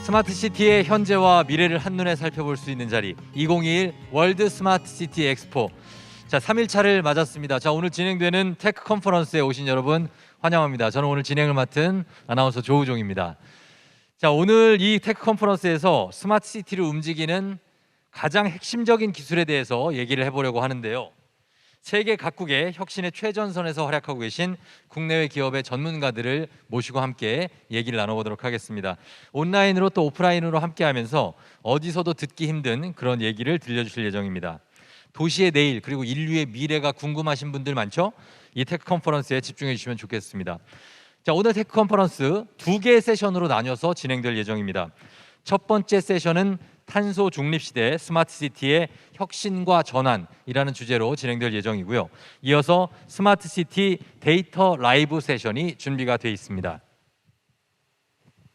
스마트 시티의 현재와 미래를 한눈에 살펴볼 수 있는 자리 2021 월드 스마트 시티 엑스포. 자, 3일차를 맞았습니다. 자, 오늘 진행되는 테크 컨퍼런스에 오신 여러분 환영합니다. 저는 오늘 진행을 맡은 아나운서 조우종입니다. 자, 오늘 이 테크 컨퍼런스에서 스마트 시티를 움직이는 가장 핵심적인 기술에 대해서 얘기를 해보려고 하는데요. 세계 각국의 혁신의 최전선에서 활약하고 계신 국내외 기업의 전문가들을 모시고 함께 얘기를 나눠보도록 하겠습니다. 온라인으로 또 오프라인으로 함께하면서 어디서도 듣기 힘든 그런 얘기를 들려주실 예정입니다. 도시의 내일 그리고 인류의 미래가 궁금하신 분들 많죠? 이 테크 컨퍼런스에 집중해 주시면 좋겠습니다. 자, 오늘 테크 컨퍼런스 2개의 세션으로 나뉘어서 진행될 예정입니다. 첫 번째 세션은 탄소 중립 시대 스마트 시티의 혁신과 전환이라는 주제로 진행될 예정이고요. 이어서 스마트 시티 데이터 라이브 세션이 준비가 되어 있습니다.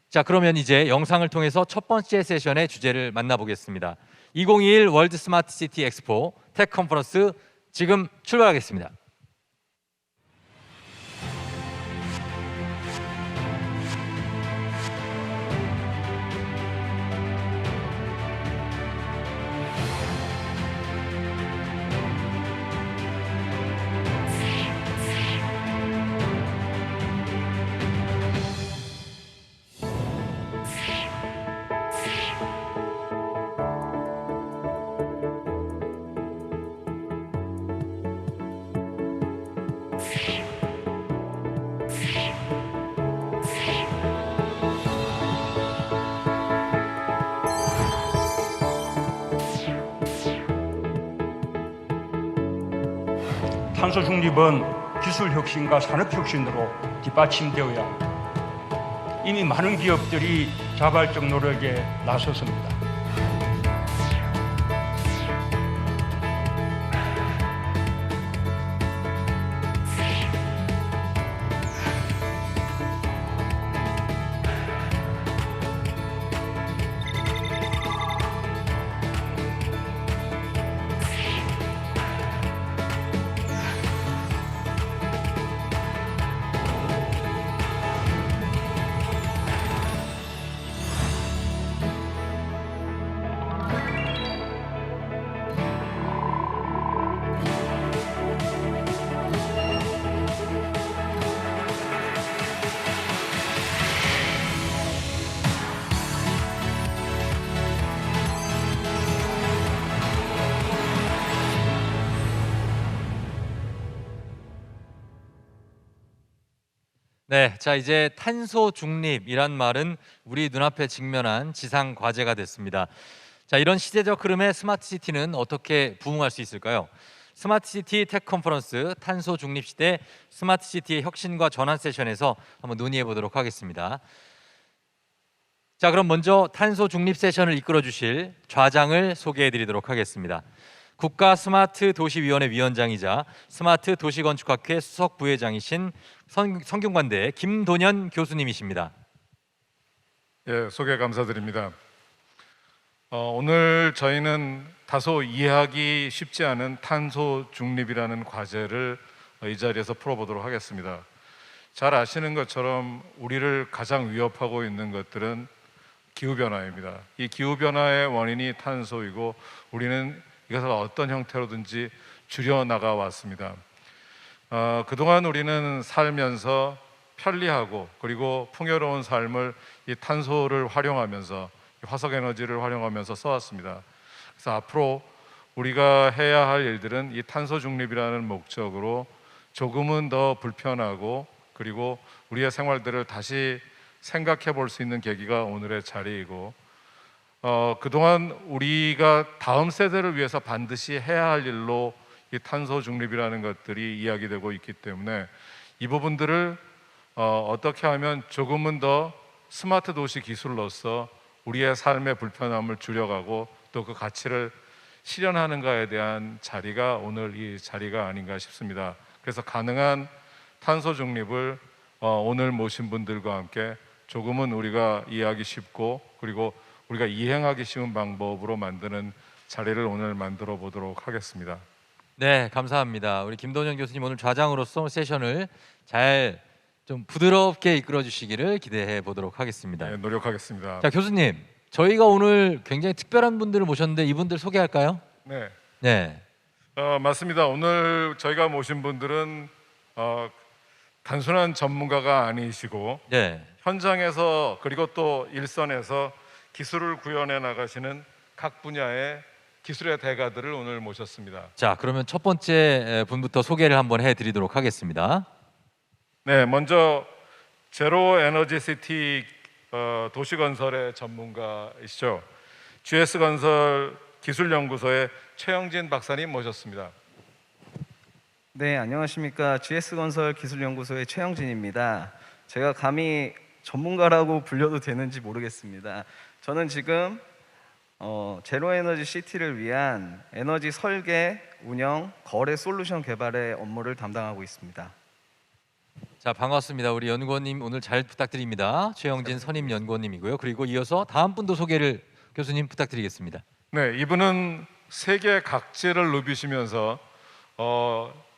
자, 그러면 이제 영상을 통해서 첫 번째 세션의 주제를 만나보겠습니다. 2021 월드 스마트 시티 엑스포 테크 컨퍼런스 지금 출발하겠습니다. 탄소 중립은 기술 혁신과 산업 혁신으로 뒷받침되어야 합니다. 이미 많은 기업들이 자발적 노력에 나섰습니다. 네, 자 이제 탄소 중립이란 말은 우리 눈앞에 직면한 지상 과제가 됐습니다. 자, 이런 시대적 흐름에 스마트 시티는 어떻게 부응할 수 있을까요? 스마트 시티 테크 컨퍼런스 탄소 중립 시대 스마트 시티의 혁신과 전환 세션에서 한번 논의해 보도록 하겠습니다. 자, 그럼 먼저 탄소 중립 세션을 이끌어 주실 좌장을 소개해 드리도록 하겠습니다. 국가 스마트 도시위원회 위원장이자 스마트 도시건축학회 수석 부회장이신 성균관대 김돈현 교수님이십니다. 예, 소개 감사드립니다. 오늘 저희는 다소 이해하기 쉽지 않은 탄소 중립이라는 과제를 이 자리에서 풀어보도록 하겠습니다. 잘 아시는 것처럼 우리를 가장 위협하고 있는 것들은 기후변화입니다. 이 기후변화의 원인이 탄소이고 우리는 이것을 어떤 형태로든지 줄여나가 왔습니다. 그동안 우리는 살면서 편리하고 그리고 풍요로운 삶을 이 탄소를 활용하면서 화석에너지를 활용하면서 써왔습니다. 그래서 앞으로 우리가 해야 할 일들은 이 탄소 중립이라는 목적으로 조금은 더 불편하고 그리고 우리의 생활들을 다시 생각해 볼 수 있는 계기가 오늘의 자리이고 그동안 우리가 다음 세대를 위해서 반드시 해야 할 일로 이 탄소 중립이라는 것들이 이야기되고 있기 때문에 이 부분들을 어떻게 하면 조금은 더 스마트 도시 기술로서 우리의 삶의 불편함을 줄여가고 또 그 가치를 실현하는가에 대한 자리가 오늘 이 자리가 아닌가 싶습니다. 그래서 가능한 탄소 중립을 오늘 모신 분들과 함께 조금은 우리가 이해하기 쉽고 그리고 우리가 이행하기 쉬운 방법으로 만드는 자리를 오늘 만들어 보도록 하겠습니다. 네, 감사합니다. 우리 김돈현 교수님 오늘 좌장으로서 세션을 잘 좀 부드럽게 이끌어 주시기를 기대해 보도록 하겠습니다. 네, 노력하겠습니다. 자, 교수님, 저희가 오늘 굉장히 특별한 분들을 모셨는데 이분들 소개할까요? 네, 네. 맞습니다. 오늘 저희가 모신 분들은 단순한 전문가가 아니시고 네. 현장에서 그리고 또 일선에서 기술을 구현해 나가시는 각 분야의 기술의 대가들을 오늘 모셨습니다. 자, 그러면 첫 번째 분부터 소개를 한번 해 드리도록 하겠습니다. 네, 먼저 제로 에너지 시티 도시건설의 전문가이시죠. GS건설 기술연구소의 최영진 박사님 모셨습니다. 네, 안녕하십니까. GS건설 기술연구소의 최영진입니다. 제가 감히 전문가라고 불려도 되는지 모르겠습니다. 저는 지금 제로에너지 시티를 위한 에너지 설계, 운영, 거래 솔루션 개발의 업무를 담당하고 있습니다. 자, 반갑습니다. 우리 연구원님 오늘 잘 부탁드립니다. 최영진 선임 연구원님이고요. 그리고 이어서 다음 분도 소개를 교수님 부탁드리겠습니다. 네, 이분은 세계 각지를 누비시면서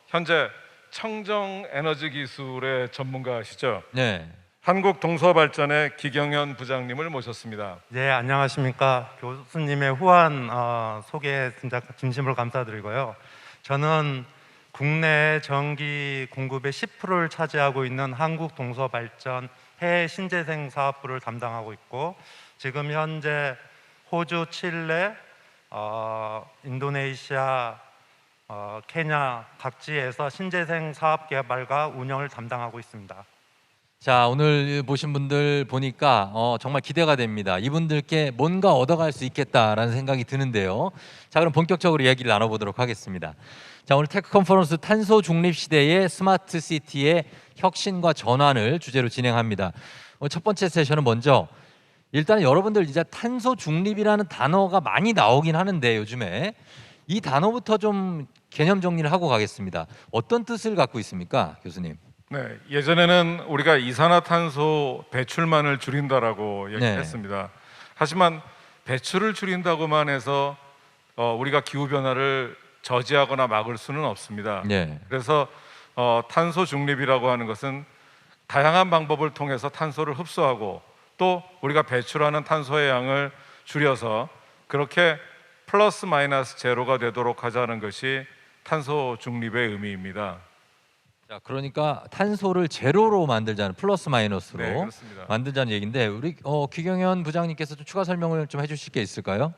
현재 청정 에너지 기술의 전문가시죠. 네. 한국동서발전의 기경현 부장님을 모셨습니다. 네, 안녕하십니까. 교수님의 후한 소개에 진심으로 감사드리고요. 저는 국내 전기 공급의 10%를 차지하고 있는 한국동서발전 해외 신재생 사업부를 담당하고 있고, 지금 현재 호주, 칠레, 인도네시아, 케냐 각지에서 신재생 사업 개발과 운영을 담당하고 있습니다. 자, 오늘 보신 분들 보니까 정말 기대가 됩니다. 이분들께 뭔가 얻어갈 수 있겠다라는 생각이 드는데요. 자, 그럼 본격적으로 이야기를 나눠보도록 하겠습니다. 자, 오늘 테크 컨퍼런스 탄소 중립 시대의 스마트 시티의 혁신과 전환을 주제로 진행합니다. 첫 번째 세션은 먼저 일단 여러분들 이제 탄소 중립이라는 단어가 많이 나오긴 하는데 요즘에 이 단어부터 좀 개념 정리를 하고 가겠습니다. 어떤 뜻을 갖고 있습니까, 교수님? 네, 예전에는 우리가 이산화탄소 배출만을 줄인다라고 얘기했습니다. 하지만 배출을 줄인다고만 해서 우리가 기후 변화를 저지하거나 막을 수는 없습니다. 네. 그래서 탄소 중립이라고 하는 것은 다양한 방법을 통해서 탄소를 흡수하고 또 우리가 배출하는 탄소의 양을 줄여서 그렇게 플러스 마이너스 제로가 되도록 하자는 것이 탄소 중립의 의미입니다. 자, 그러니까 탄소를 제로로 만들자는 플러스 마이너스로 네, 그렇습니다. 만들자는 얘기인데 우리 기경현 부장님께서 좀 추가 설명을 좀 해주실 게 있을까요?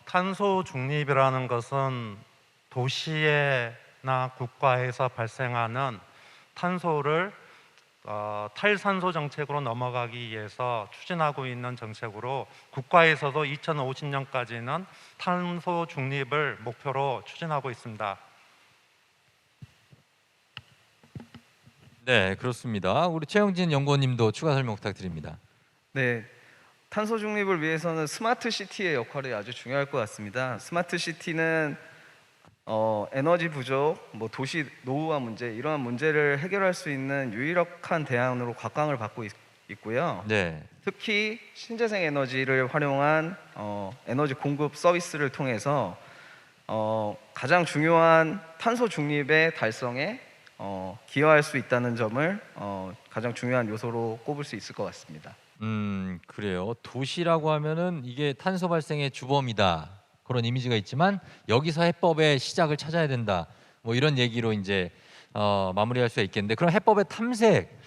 탄소 중립이라는 것은 도시에나 국가에서 발생하는 탄소를 탈산소 정책으로 넘어가기 위해서 추진하고 있는 정책으로 국가에서도 2050년까지는 탄소 중립을 목표로 추진하고 있습니다. 네, 그렇습니다. 우리 최영진 연구원님도 추가 설명 부탁드립니다. 네, 탄소 중립을 위해서는 스마트 시티의 역할이 아주 중요할 것 같습니다. 스마트 시티는 에너지 부족, 도시 노후화 문제 이러한 문제를 해결할 수 있는 유일한 대안으로 각광을 받고 있고요. 네, 특히 신재생 에너지를 활용한 에너지 공급 서비스를 통해서 가장 중요한 탄소 중립의 달성에 기여할 수 있다는 점을 가장 중요한 요소로 꼽을 수 있을 것 같습니다. 그래요. 도시라고 하면은 이게 탄소 발생의 주범이다. 그런 이미지가 있지만 여기서 해법의 시작을 찾아야 된다. 뭐 이런 얘기로 이제 마무리할 수 있겠는데 그럼 해법의 탐색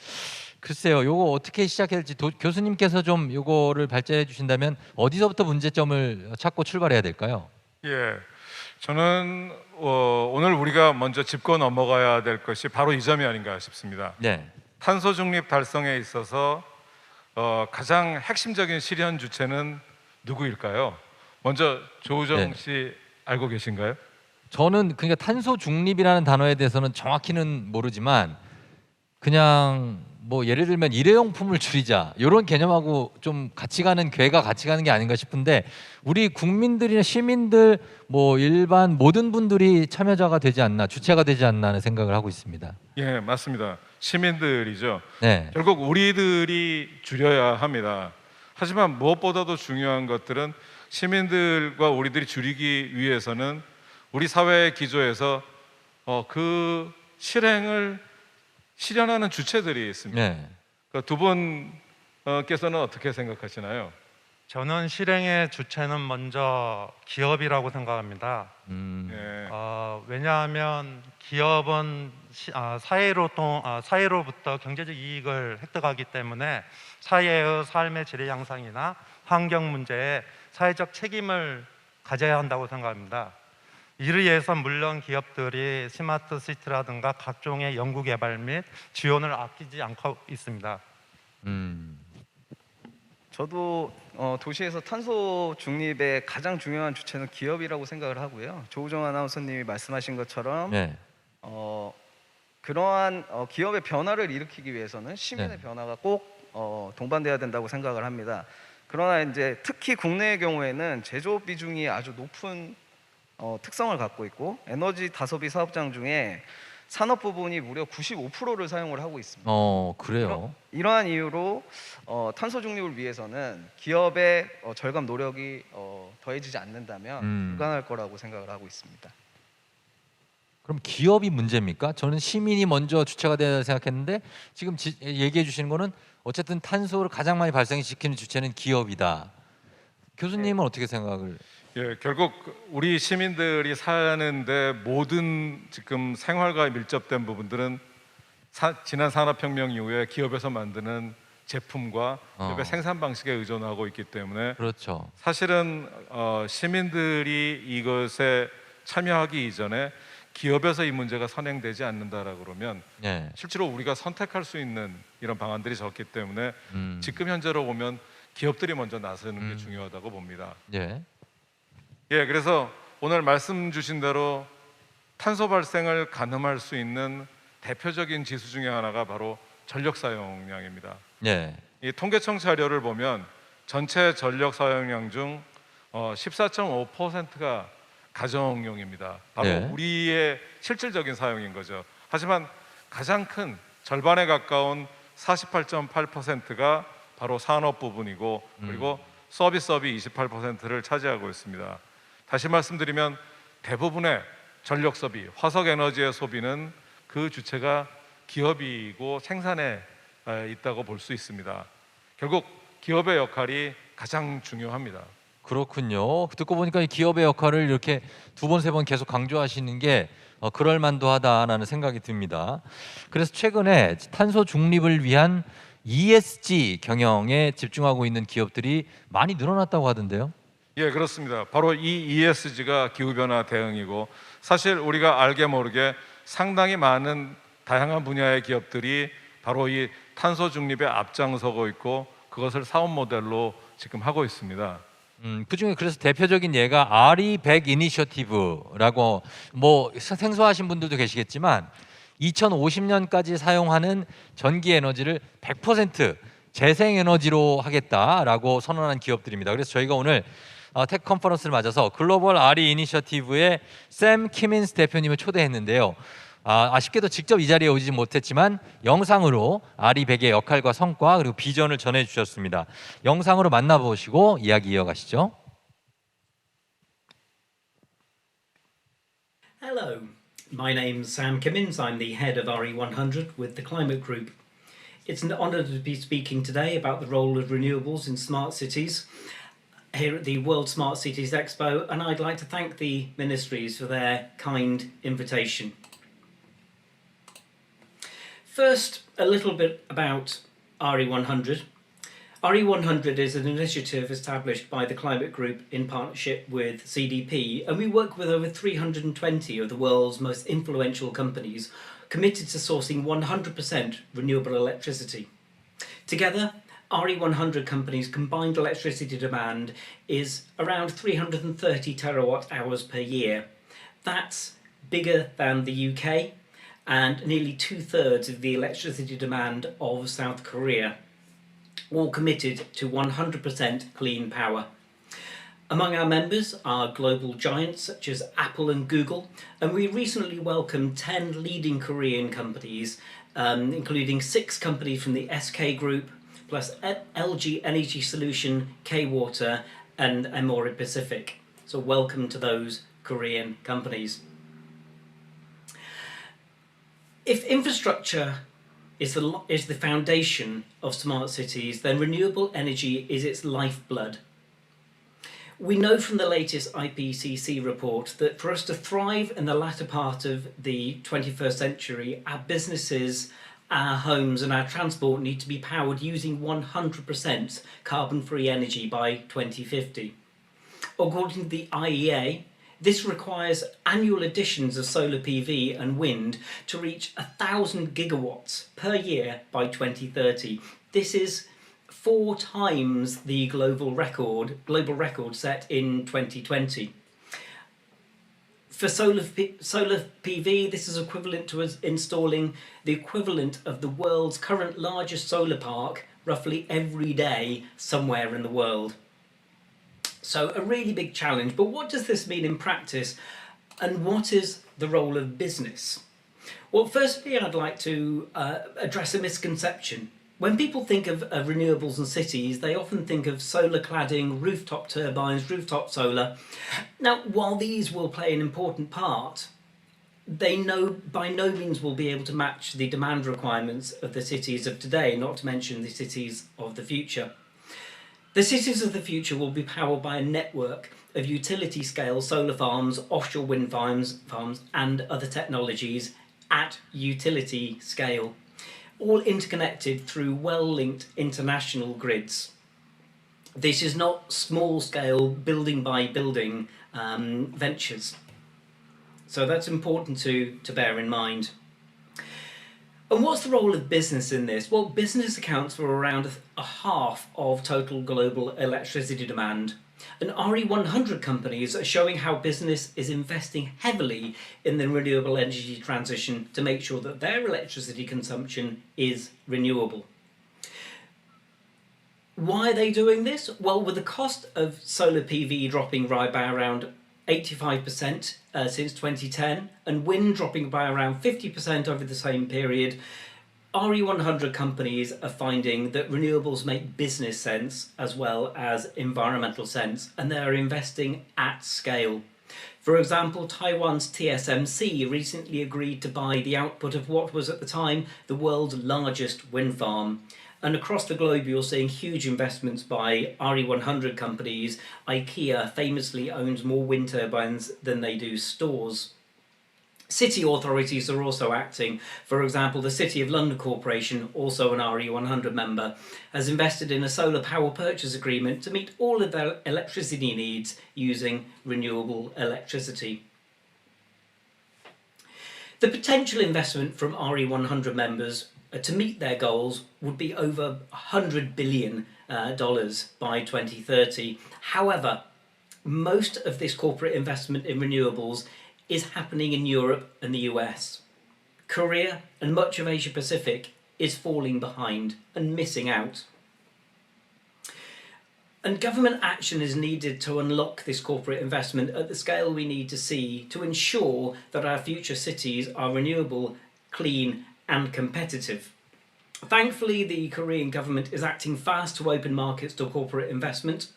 글쎄요. 요거 어떻게 시작해야 될지 교수님께서 좀 요거를 발제해 주신다면 어디서부터 문제점을 찾고 출발해야 될까요? 예, 저는 오늘 우리가 먼저 짚고 넘어가야 될 것이 바로 이 점이 아닌가 싶습니다. 네. 탄소 중립 달성에 있어서 가장 핵심적인 실현 주체는 누구일까요? 먼저 조우정 네. 씨 알고 계신가요? 저는 그러니까 탄소 중립이라는 단어에 대해서는 정확히는 모르지만 그냥 뭐 예를 들면 일회용품을 줄이자 이런 개념하고 좀 같이 가는 궤가 같이 가는 게 아닌가 싶은데 우리 국민들이나 시민들 뭐 일반 모든 분들이 참여자가 되지 않나 주체가 되지 않나 하는 생각을 하고 있습니다. 예, 맞습니다. 시민들이죠. 네. 결국 우리들이 줄여야 합니다. 하지만 무엇보다도 중요한 것들은 시민들과 우리들이 줄이기 위해서는 우리 사회의 기조에서 그 실행을 실현하는 주체들이 있습니다. 네. 두 분께서는 어떻게 생각하시나요? 저는 실행의 주체는 먼저 기업이라고 생각합니다. 예. 왜냐하면 기업은 사회로부터 경제적 이익을 획득하기 때문에 사회의 삶의 질의 향상이나 환경 문제에 사회적 책임을 가져야 한다고 생각합니다. 이를 위해서 물론 기업들이 스마트 시티라든가 각종의 연구 개발 및 지원을 아끼지 않고 있습니다. 저도 도시에서 탄소 중립의 가장 중요한 주체는 기업이라고 생각을 하고요. 조우정 아나운서님이 말씀하신 것처럼 네. 그러한 기업의 변화를 일으키기 위해서는 시민의 네. 변화가 꼭 동반돼야 된다고 생각을 합니다. 그러나 이제 특히 국내의 경우에는 제조업 비중이 아주 높은 특성을 갖고 있고 에너지 다소비 사업장 중에 산업 부분이 무려 95%를 사용을 하고 있습니다. 그래요. 이러한 이유로 탄소 중립을 위해서는 기업의 절감 노력이 더해지지 않는다면 불가능할 거라고 생각을 하고 있습니다. 그럼 기업이 문제입니까? 저는 시민이 먼저 주체가 돼야 생각했는데 지금 얘기해 주시는 거는 어쨌든 탄소를 가장 많이 발생시키는 주체는 기업이다. 교수님은 어떻게 생각을? 예, 결국 우리 시민들이 사는데 모든 지금 생활과 밀접된 부분들은 지난 산업혁명 이후에 기업에서 만드는 제품과 기업의 생산 방식에 의존하고 있기 때문에 그렇죠. 사실은 시민들이 이것에 참여하기 이전에 기업에서 이 문제가 선행되지 않는다라고 그러면 네. 실제로 우리가 선택할 수 있는 이런 방안들이 적기 때문에 지금 현재로 보면 기업들이 먼저 나서는 게 중요하다고 봅니다. 예. 예, 그래서 오늘 말씀 주신 대로 탄소 발생을 가늠할 수 있는 대표적인 지수 중에 하나가 바로 전력 사용량입니다. 예. 이 통계청 자료를 보면 전체 전력 사용량 중 14.5%가 가정용입니다. 바로 네. 우리의 실질적인 사용인 거죠. 하지만 가장 큰 절반에 가까운 48.8%가 바로 산업 부분이고 그리고 서비스업이 28%를 차지하고 있습니다. 다시 말씀드리면 대부분의 전력 소비, 화석 에너지의 소비는 그 주체가 기업이고 생산에 있다고 볼 수 있습니다. 결국 기업의 역할이 가장 중요합니다. 그렇군요. 듣고 보니까 이 기업의 역할을 이렇게 두 번, 세 번 계속 강조하시는 게 그럴 만도 하다라는 생각이 듭니다. 그래서 최근에 탄소 중립을 위한 ESG 경영에 집중하고 있는 기업들이 많이 늘어났다고 하던데요. 예, 그렇습니다. 바로 이 ESG가 기후변화 대응이고 사실 우리가 알게 모르게 상당히 많은 다양한 분야의 기업들이 바로 이 탄소 중립에 앞장서고 있고 그것을 사업 모델로 지금 하고 있습니다. 그중에 그래서 대표적인 예가 RE100 이니셔티브라고 뭐 생소하신 분들도 계시겠지만 2050년까지 사용하는 전기 에너지를 100% 재생 에너지로 하겠다라고 선언한 기업들입니다. 그래서 저희가 오늘 테크 컨퍼런스를 맞아서 글로벌 RE 이니셔티브의 샘 키민스 대표님을 초대했는데요. 아쉽게도 직접 이 자리에 오지 못했지만 영상으로 RE100의 역할과 성과 그리고 비전을 전해 주셨습니다. 영상으로 만나보시고 이야기 이어가시죠. Hello, my name's Sam Kimmins. I'm the head of RE100 with the Climate Group. It's an honour to be speaking today about the role of renewables in smart cities here at the World Smart Cities Expo, and I'd like to thank the ministries for their kind invitation. First, a little bit about RE100. RE100 is an initiative established by the Climate Group in partnership with CDP, and we work with over 320 of the world's most influential companies committed to sourcing 100% renewable electricity. Together, RE100 companies' combined electricity demand is around 330 terawatt hours per year. That's bigger than the UK and nearly 2/3 of the electricity demand of South Korea, all committed to 100% clean power. Among our members are global giants such as Apple and Google, and we recently welcomed 10 leading Korean companies, including 6 companies from the SK Group, plus LG Energy Solution, K-Water, and Amori Pacific. So welcome to those Korean companies. If infrastructure is the foundation of smart cities, then renewable energy is its lifeblood. We know from the latest IPCC report that for us to thrive in the latter part of the 21st century, our businesses, our homes and our transport need to be powered using 100% carbon-free energy by 2050. According to the IEA, this requires annual additions of solar PV and wind to reach 1,000 gigawatts per year by 2030. This is 4 times the global record set in 2020. For solar PV, this is equivalent to us installing the equivalent of the world's current largest solar park roughly every day somewhere in the world. So a really big challenge, but what does this mean in practice, and what is the role of business? Well, firstly, I'd like to address a misconception. When people think of renewables and cities, they often think of solar cladding, rooftop turbines, rooftop solar. Now, while these will play an important part, they by no means will be able to match the demand requirements of the cities of today, not to mention the cities of the future. The cities of the future will be powered by a network of utility-scale solar farms, offshore wind farms and other technologies at utility scale, all interconnected through well-linked international grids. This is not small-scale building-by-building ventures. So that's important to bear in mind. And what's the role of business in this? Well, business accounts for around a half of total global electricity demand. And RE100 companies are showing how business is investing heavily in the renewable energy transition to make sure that their electricity consumption is renewable. Why are they doing this? Well, with the cost of solar PV dropping by around 85% since 2010 and wind dropping by around 50% over the same period, RE100 companies are finding that renewables make business sense as well as environmental sense, and they are investing at scale. For example, Taiwan's TSMC recently agreed to buy the output of what was at the time the world's largest wind farm. And across the globe, you're seeing huge investments by RE100 companies. IKEA famously owns more wind turbines than they do stores. City authorities are also acting. For example, the City of London Corporation, also an RE100 member, has invested in a solar power purchase agreement to meet all of their electricity needs using renewable electricity. The potential investment from RE100 members to meet their goals would be over $100 billion by 2030. However, most of this corporate investment in renewables is happening in Europe and the US. Korea and much of Asia Pacific is falling behind and missing out. And government action is needed to unlock this corporate investment at the scale we need to see to ensure that our future cities are renewable, clean and competitive. Thankfully, the Korean government is acting fast to open markets to corporate investment,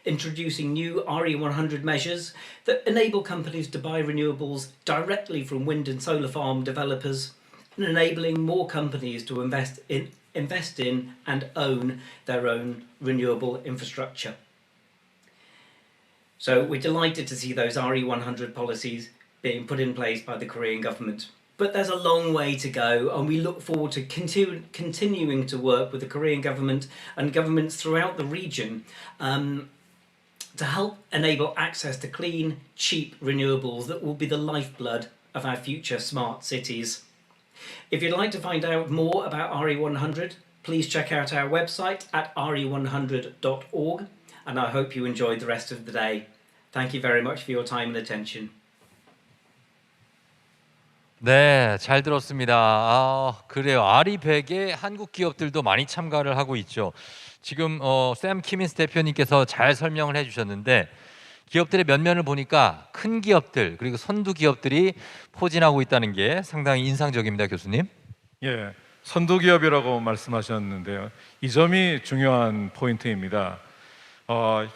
introducing new RE100 measures that enable companies to buy renewables directly from wind and solar farm developers, and enabling more companies to invest in and own their own renewable infrastructure. So we're delighted to see those RE100 policies being put in place by the Korean government. But there's a long way to go, and we look forward to continuing to work with the Korean government and governments throughout the region to help enable access to clean, cheap renewables that will be the lifeblood of our future smart cities. If you'd like to find out more about RE100, please check out our website at re100.org, and I hope you enjoyed the rest of the day. Thank you very much for your time and attention. 네, 잘 들었습니다. 그래요. RE100에 한국 기업들도 많이 참가를 하고 있죠. 지금 샘 키민스 대표님께서 잘 설명을 해주셨는데 기업들의 면면을 보니까 큰 기업들 그리고 선두 기업들이 포진하고 있다는 게 상당히 인상적입니다, 교수님. 예, 선두 기업이라고 말씀하셨는데요. 이 점이 중요한 포인트입니다.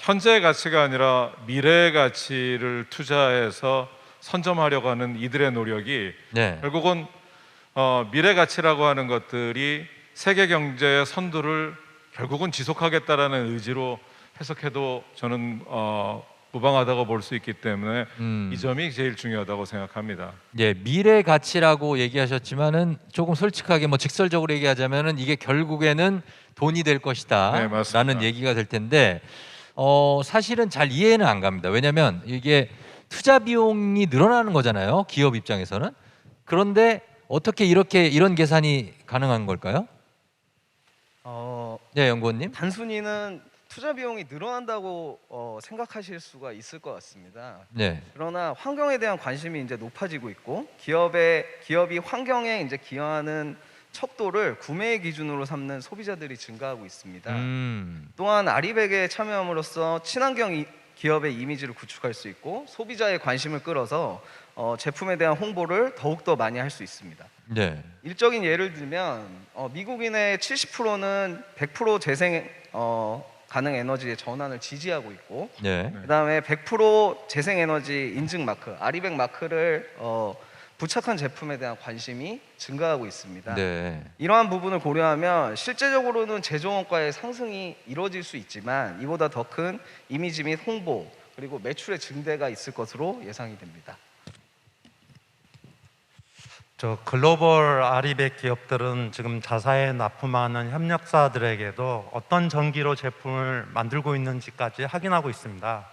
현재의 가치가 아니라 미래의 가치를 투자해서 선점하려고 하는 이들의 노력이 네. 결국은 미래 가치라고 하는 것들이 세계 경제의 선두를 결국은 지속하겠다라는 의지로 해석해도 저는 무방하다고 볼 수 있기 때문에 이 점이 제일 중요하다고 생각합니다. 예, 미래 가치라고 얘기하셨지만은 조금 솔직하게 뭐 직설적으로 얘기하자면은 이게 결국에는 돈이 될 네, 것이다라는 맞습니다. 얘기가 될 텐데 사실은 잘 이해는 안 갑니다. 왜냐하면 이게 투자 비용이 늘어나는 거잖아요. 기업 입장에서는. 그런데 어떻게 이런 계산이 가능한 걸까요? 네, 연구원님. 단순히는 투자 비용이 늘어난다고 생각하실 수가 있을 것 같습니다. 네, 그러나 환경에 대한 관심이 이제 높아지고 있고 기업이 환경에 이제 기여하는 척도를 구매의 기준으로 삼는 소비자들이 증가하고 있습니다. 또한 아리백에 참여함으로써 친환경 기업의 이미지를 구축할 수 있고 소비자의 관심을 끌어서 제품에 대한 홍보를 더욱더 많이 할 수 있습니다. 네, 일적인 예를 들면 미국인의 70%는 100% 재생 가능 에너지의 전환을 지지하고 있고 네, 그다음에 100% 재생 에너지 인증 마크 아리백 마크를 부착한 제품에 대한 관심이 증가하고 있습니다. 네. 이러한 부분을 고려하면 실제적으로는 제조 원가의 상승이 이루어질 수 있지만 이보다 더 큰 이미지 및 홍보 그리고 매출의 증대가 있을 것으로 예상이 됩니다. 저 글로벌 아리백 기업들은 지금 자사에 납품하는 협력사들에게도 어떤 전기로 제품을 만들고 있는지까지 확인하고 있습니다.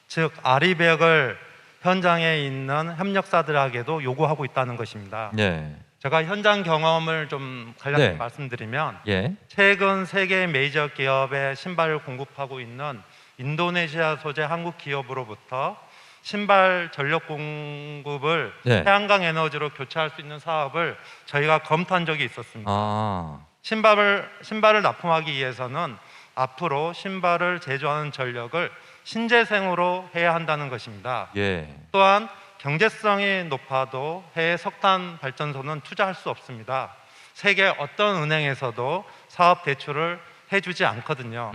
즉 아리백을 현장에 있는 협력사들에게도 요구하고 있다는 것입니다. 네. 제가 현장 경험을 좀 간략히 네. 말씀드리면 예. 최근 세계 메이저 기업에 신발을 공급하고 있는 인도네시아 소재 한국 기업으로부터 신발 전력 공급을 네. 태양광 에너지로 교체할 수 있는 사업을 저희가 검토한 적이 있었습니다. 아. 신발을 납품하기 위해서는 앞으로 신발을 제조하는 전력을 신재생으로 해야 한다는 것입니다. 예. 또한 경제성이 높아도 해외 석탄 발전소는 투자할 수 없습니다. 세계 어떤 은행에서도 사업 대출을 해주지 않거든요.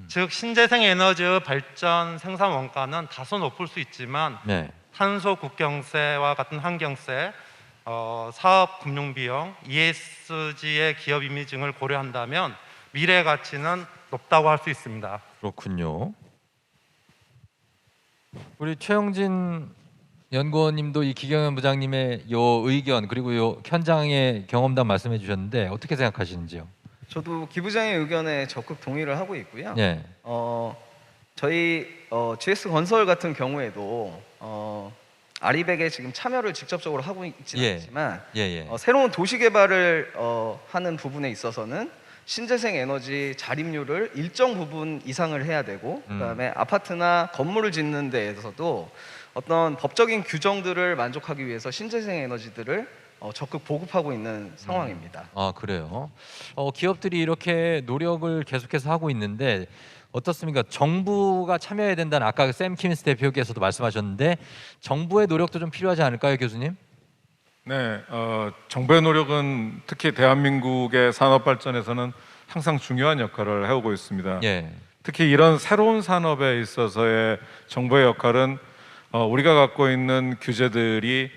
즉 신재생 에너지의 발전 생산 원가는 다소 높을 수 있지만 네. 탄소 국경세와 같은 환경세, 사업 금융 비용, ESG의 기업 이미지 등을 고려한다면 미래 가치는 높다고 할 수 있습니다. 그렇군요. 우리 최영진 연구원님도 이 기경현 부장님의 요 의견 그리고 요 현장의 경험담 말씀해 주셨는데 어떻게 생각하시는지요? 저도 기 부장의 의견에 적극 동의를 하고 있고요. 예. 저희 GS 건설 같은 경우에도 아리백에 지금 참여를 직접적으로 하고 있지는 예. 않지만 예, 예. 새로운 도시 개발을 하는 부분에 있어서는 신재생 에너지 자립률을 일정 부분 이상을 해야 되고 그다음에 아파트나 건물을 짓는 데에서도 어떤 법적인 규정들을 만족하기 위해서 신재생 에너지들을 적극 보급하고 있는 상황입니다. 아, 그래요. 기업들이 이렇게 노력을 계속해서 하고 있는데 어떻습니까? 정부가 참여해야 된다는 아까 샘 킴스 대표께서도 말씀하셨는데 정부의 노력도 좀 필요하지 않을까요, 교수님? 네, 정부의 노력은 특히 대한민국의 산업 발전에서는 항상 중요한 역할을 해오고 있습니다. 예. 특히 이런 새로운 산업에 있어서의 정부의 역할은 우리가 갖고 있는 규제들이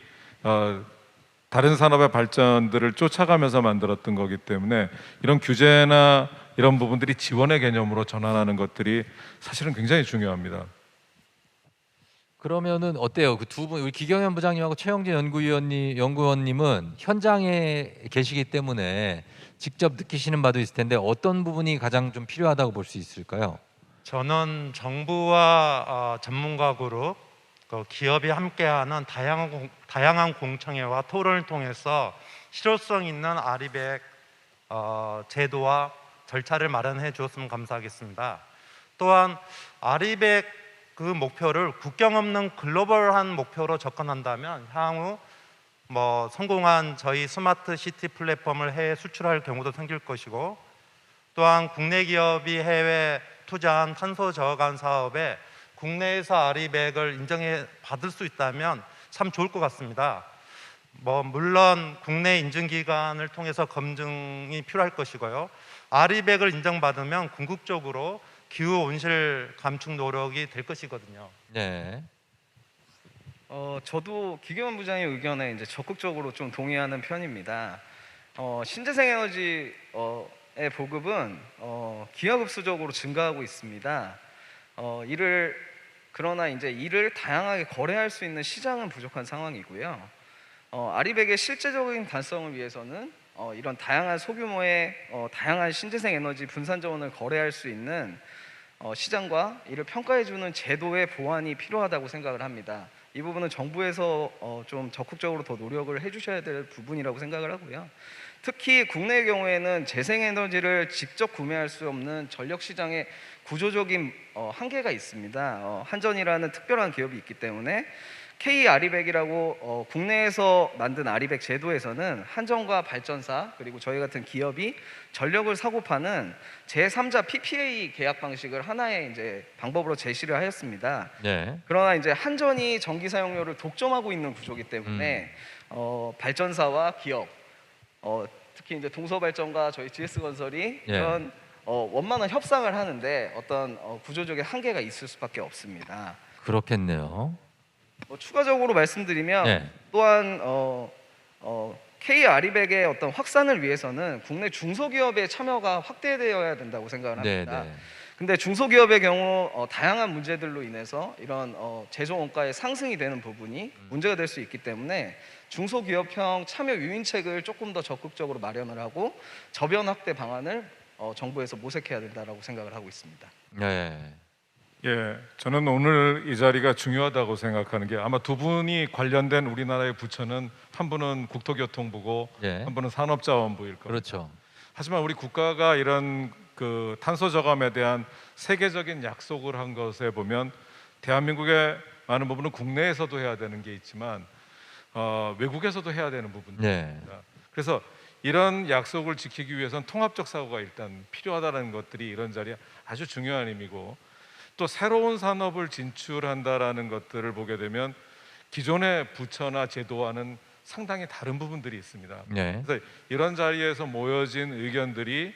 다른 산업의 발전들을 쫓아가면서 만들었던 거기 때문에 이런 규제나 이런 부분들이 지원의 개념으로 전환하는 것들이 사실은 굉장히 중요합니다. 그러면은 어때요? 그 두 분, 우리 기경현 부장님하고 최영진 연구원님은 현장에 계시기 때문에 직접 느끼시는 바도 있을 텐데 어떤 부분이 가장 좀 필요하다고 볼 수 있을까요? 저는 정부와 전문가 그룹, 기업이 함께하는 다양한 공청회와 토론을 통해서 실효성 있는 아리백 제도와 절차를 마련해 주었으면 감사하겠습니다. 또한 아리백 그 목표를 국경 없는 글로벌한 목표로 접근한다면 향후 성공한 저희 스마트 시티 플랫폼을 해외 수출할 경우도 생길 것이고 또한 국내 기업이 해외 투자한 탄소 저감 사업에 국내에서 아리백을 인정해 받을 수 있다면 참 좋을 것 같습니다. 물론 국내 인증기관을 통해서 검증이 필요할 것이고요. 아리백을 인정받으면 궁극적으로 기후 온실 감축 노력이 될 것이거든요. 네. 저도 기계원 부장의 의견에 이제 적극적으로 좀 동의하는 편입니다. 신재생 에너지의 보급은 기하급수적으로 증가하고 있습니다. 그러나 이제 이를 다양하게 거래할 수 있는 시장은 부족한 상황이고요. 아리백의 실제적인 달성을 위해서는 이런 다양한 소규모의 다양한 신재생 에너지 분산 자원을 거래할 수 있는 시장과 이를 평가해주는 제도의 보완이 필요하다고 생각을 합니다. 이 부분은 정부에서 좀 적극적으로 더 노력을 해주셔야 될 부분이라고 생각을 하고요. 특히 국내의 경우에는 재생에너지를 직접 구매할 수 없는 전력 시장의 구조적인 한계가 있습니다. 한전이라는 특별한 기업이 있기 때문에 K 아리백이라고 국내에서 만든 아리백 제도에서는 한전과 발전사 그리고 저희 같은 기업이 전력을 사고 파는 제3자 PPA 계약 방식을 하나의 이제 방법으로 제시를 하였습니다. 네. 그러나 이제 한전이 전기 사용료를 독점하고 있는 구조이기 때문에 발전사와 기업, 특히 이제 동서발전과 저희 GS건설이 예. 이런 원만한 협상을 하는데 어떤 구조적인 한계가 있을 수밖에 없습니다. 그렇겠네요. 추가적으로 말씀드리면 네. 또한 K 아리백의 어떤 확산을 위해서는 국내 중소기업의 참여가 확대되어야 된다고 생각을 네, 합니다. 네. 근데 중소기업의 경우 다양한 문제들로 인해서 이런 제조 원가의 상승이 되는 부분이 문제가 될 수 있기 때문에 중소기업형 참여 유인책을 조금 더 적극적으로 마련을 하고 저변 확대 방안을 정부에서 모색해야 된다라고 생각을 하고 있습니다. 네. 예, 저는 오늘 이 자리가 중요하다고 생각하는 게 아마 두 분이 관련된 우리나라의 부처는 한 분은 국토교통부고 예. 한 분은 산업자원부일 겁니다. 그렇죠. 하지만 우리 국가가 이런 그 탄소 저감에 대한 세계적인 약속을 한 것에 보면 대한민국의 많은 부분은 국내에서도 해야 되는 게 있지만 외국에서도 해야 되는 부분입니다. 네. 그래서 이런 약속을 지키기 위해서는 통합적 사고가 일단 필요하다는 것들이 이런 자리에 아주 중요한 의미고 또 새로운 산업을 진출한다라는 것들을 보게 되면 기존의 부처나 제도와는 상당히 다른 부분들이 있습니다. 네. 그래서 이런 자리에서 모여진 의견들이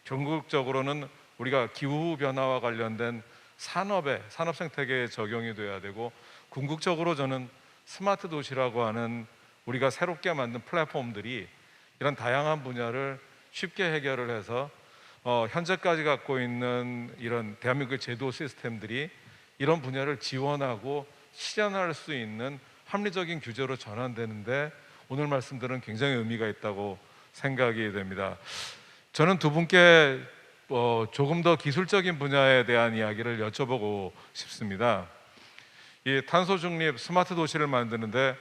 전국적으로는 우리가 기후 변화와 관련된 산업 생태계에 적용이 돼야 되고 궁극적으로 저는 스마트 도시라고 하는 우리가 새롭게 만든 플랫폼들이 이런 다양한 분야를 쉽게 해결을 해서 현재까지 갖고 있는 이런 대한민국의 제도 시스템들이 이런 분야를 지원하고 실현할 수 있는 합리적인 규제로 전환되는데 오늘 말씀들은 굉장히 의미가 있다고 생각이 됩니다. 저는 두 분께 조금 더 기술적인 분야에 대한 이야기를 여쭤보고 싶습니다. 이 탄소 중립 스마트 도시를 만드는데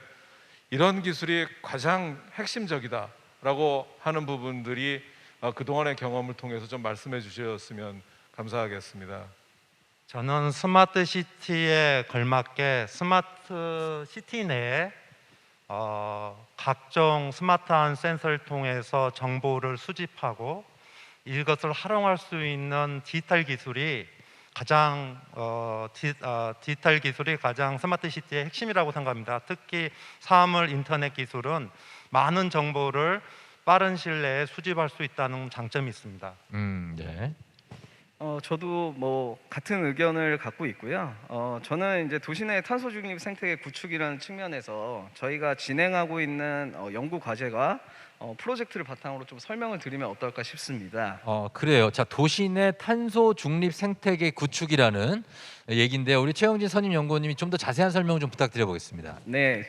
이런 기술이 가장 핵심적이다라고 하는 부분들이 그동안의 경험을 통해서 좀 말씀해 주셨으면 감사하겠습니다. 저는 스마트 시티에 걸맞게 스마트 시티 내에 각종 스마트한 센서를 통해서 정보를 수집하고 이것을 활용할 수 있는 디지털 기술이 가장 스마트 시티의 핵심이라고 생각합니다. 특히 사물 인터넷 기술은 많은 정보를 빠른 시일 내에 수집할 수 있다는 장점이 있습니다. 네. 저도 뭐 같은 의견을 갖고 있고요. 저는 이제 도시내 탄소 중립 생태계 구축이라는 측면에서 저희가 진행하고 있는 연구 과제가 프로젝트를 바탕으로 좀 설명을 드리면 어떨까 싶습니다. 그래요. 자, 도시 내 탄소 중립 생태계 구축이라는 얘기인데 우리 최영진 선임 연구원님이 좀 더 자세한 설명 좀 부탁드려 보겠습니다. 네,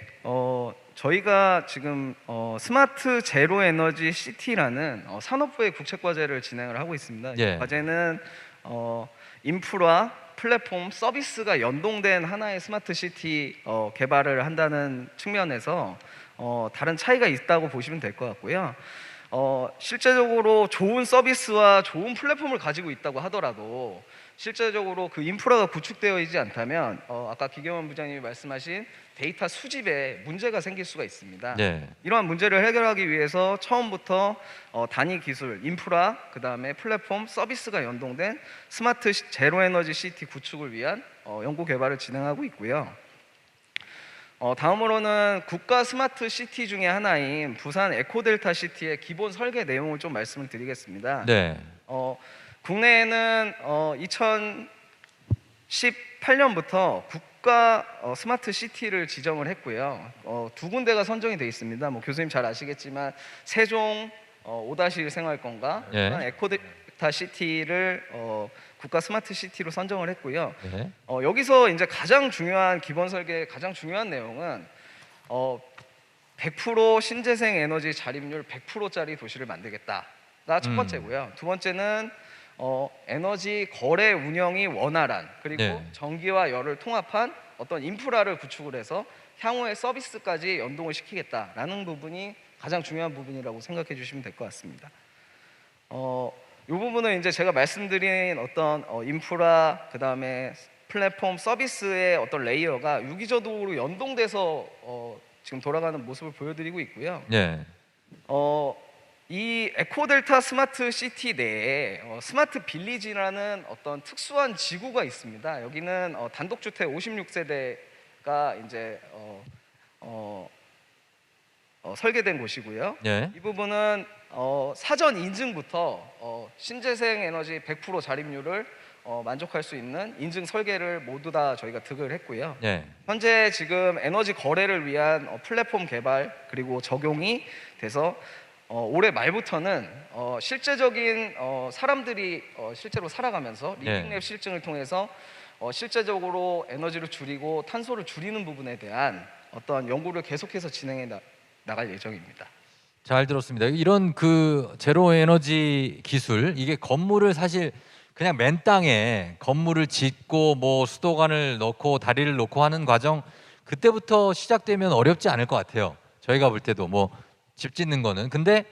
저희가 지금 스마트 제로 에너지 시티라는 산업부의 국책 과제를 진행을 하고 있습니다. 예. 이 과제는 인프라, 플랫폼, 서비스가 연동된 하나의 스마트 시티 개발을 한다는 측면에서 다른 차이가 있다고 보시면 될 것 같고요. 실제적으로 좋은 서비스와 좋은 플랫폼을 가지고 있다고 하더라도 실제적으로 그 인프라가 구축되어 있지 않다면 아까 기경원 부장님이 말씀하신 데이터 수집에 문제가 생길 수가 있습니다. 네. 이러한 문제를 해결하기 위해서 처음부터 단위 기술, 인프라, 그 다음에 플랫폼, 서비스가 연동된 스마트 제로 에너지 시티 구축을 위한 연구 개발을 진행하고 있고요. 다음으로는 국가 스마트 시티 중에 하나인 부산 에코델타 시티의 기본 설계 내용을 좀 말씀을 드리겠습니다. 네. 국내에는 2018년부터 국가 스마트 시티를 지정을 했고요. 두 군데가 선정이 되어 있습니다. 뭐 교수님 잘 아시겠지만 세종 5-1 생활권과 예. 에코델타 시티를 국가 스마트 시티로 선정을 했고요. 네. 여기서 이제 가장 중요한 기본 설계의 가장 중요한 내용은 100% 신재생 에너지 자립률 100%짜리 도시를 만들겠다가 첫 번째고요. 두 번째는 에너지 거래 운영이 원활한 그리고 네. 전기와 열을 통합한 어떤 인프라를 구축을 해서 향후의 서비스까지 연동을 시키겠다라는 부분이 가장 중요한 부분이라고 생각해 주시면 될 것 같습니다. 이 부분은 이제 제가 말씀드린 어떤 인프라 그다음에 플랫폼 서비스의 어떤 레이어가 유기적으로 연동돼서 지금 돌아가는 모습을 보여드리고 있고요. 예. 이 에코델타 스마트 시티 내에 스마트 빌리지라는 어떤 특수한 지구가 있습니다. 여기는 단독주택 56세대가 이제 설계된 곳이고요. 예. 이 부분은 사전 인증부터 신재생 에너지 100% 자립률을 만족할 수 있는 인증 설계를 모두 다 저희가 득을 했고요. 예. 현재 지금 에너지 거래를 위한 플랫폼 개발 그리고 적용이 돼서 올해 말부터는 실제적인 사람들이 실제로 살아가면서 예. 리빙랩 실증을 통해서 실제적으로 에너지를 줄이고 탄소를 줄이는 부분에 대한 어떤 연구를 계속해서 진행해 나갈 예정입니다. 잘 들었습니다. 이런 그 제로 에너지 기술 이게 건물을 사실 그냥 맨 땅에 건물을 짓고 뭐 수도관을 넣고 다리를 놓고 하는 과정 그때부터 시작되면 어렵지 않을 것 같아요. 저희가 볼 때도 뭐 집 짓는 거는 근데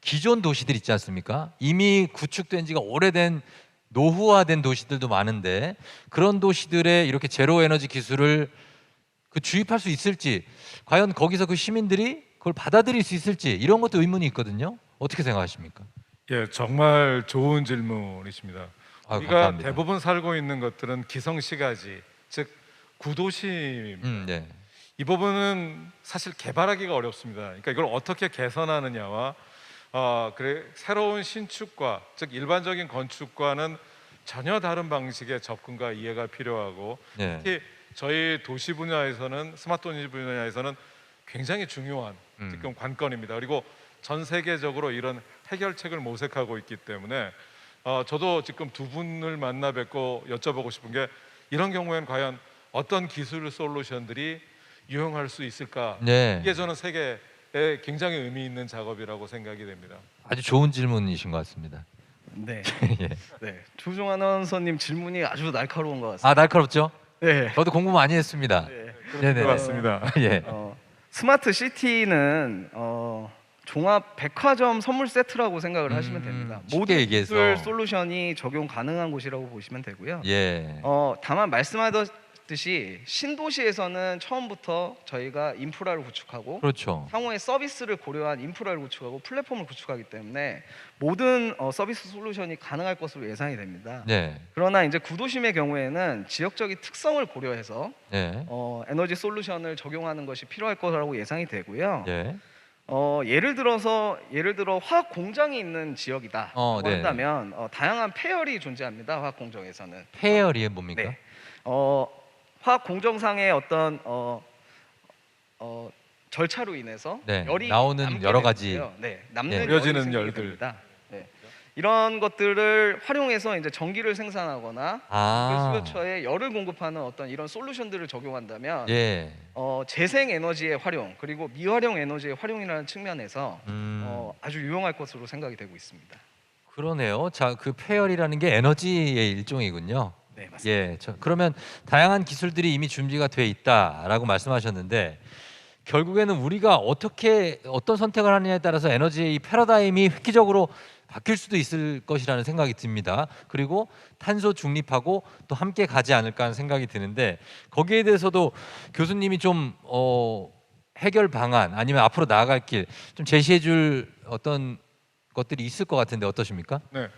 기존 도시들 있지 않습니까? 이미 구축된 지가 오래된 노후화된 도시들도 많은데 그런 도시들에 이렇게 제로 에너지 기술을 그 주입할 수 있을지 과연 거기서 그 시민들이 그걸 받아들일 수 있을지 이런 것도 의문이 있거든요. 어떻게 생각하십니까? 예, 정말 좋은 질문이십니다. 아유, 우리가 감사합니다. 대부분 살고 있는 것들은 기성시가지, 즉 구도시입니다. 네. 이 부분은 사실 개발하기가 어렵습니다. 그러니까 이걸 어떻게 개선하느냐와 그래 새로운 신축과 즉 일반적인 건축과는 전혀 다른 방식의 접근과 이해가 필요하고 네. 특히 저희 도시 분야에서는 스마트 도시 분야에서는 굉장히 중요한 지금 관건입니다. 그리고 전 세계적으로 이런 해결책을 모색하고 있기 때문에 저도 지금 두 분을 만나 뵙고 여쭤보고 싶은 게 이런 경우에는 과연 어떤 기술 솔루션들이 유용할 수 있을까? 네. 이게 저는 세계에 굉장히 의미 있는 작업이라고 생각이 됩니다. 아주 좋은 질문이신 것 같습니다. 네. 예. 네. 조종 아나운서님 질문이 아주 날카로운 것 같습니다. 아 날카롭죠? 네. 저도 공부 많이 했습니다. 네네. 맞습니다. 예. 스마트 시티는 종합 백화점 선물 세트라고 생각을 하시면 됩니다. 쉽게 모든 얘기해서. 기술 솔루션이 적용 가능한 곳이라고 보시면 되고요. 예. 다만 말씀하셨듯이 신도시에서는 처음부터 저희가 인프라를 구축하고 그렇죠. 향후에 서비스를 고려한 인프라를 구축하고 플랫폼을 구축하기 때문에 모든 서비스 솔루션이 가능할 것으로 예상이 됩니다. 네. 그러나 이제 구도심의 경우에는 지역적인 특성을 고려해서 네. 에너지 솔루션을 적용하는 것이 필요할 거라고 예상이 되고요. 예. 예를 들어 화학 공장이 있는 지역이다라고 네. 한다면 다양한 폐열이 존재합니다. 화학 공정에서는. 폐열이 뭡니까? 네. 화학 공정상의 어떤 절차로 인해서 네, 열이 나오는 남게 여러 가지 되는데요. 네, 남는 네. 열이 우려지는 생기게 열들. 됩니다. 네. 이런 것들을 활용해서 이제 전기를 생산하거나 수요처에 열을 공급하는 어떤 이런 솔루션들을 적용한다면 예. 재생 에너지의 활용 그리고 미활용 에너지의 활용이라는 측면에서 아주 유용할 것으로 생각이 되고 있습니다. 그러네요. 자, 그 폐열이라는 게 에너지의 일종이군요. 네, 맞습니다. 예. 그러면 다양한 기술들이 이미 준비가 돼 있다라고 말씀하셨는데 결국에는 우리가 어떤 선택을 하느냐에 따라서 에너지의 이 패러다임이 획기적으로 바뀔 수도 있을 것이라는 생각이 듭니다. 그리고 탄소 중립하고 또 함께 가지 않을까 하는 생각이 드는데 거기에 대해서도 교수님이 좀 해결 방안 아니면 앞으로 나아갈 길 좀 제시해 줄 어떤 것들이 있을 것 같은데 어떠십니까? 네.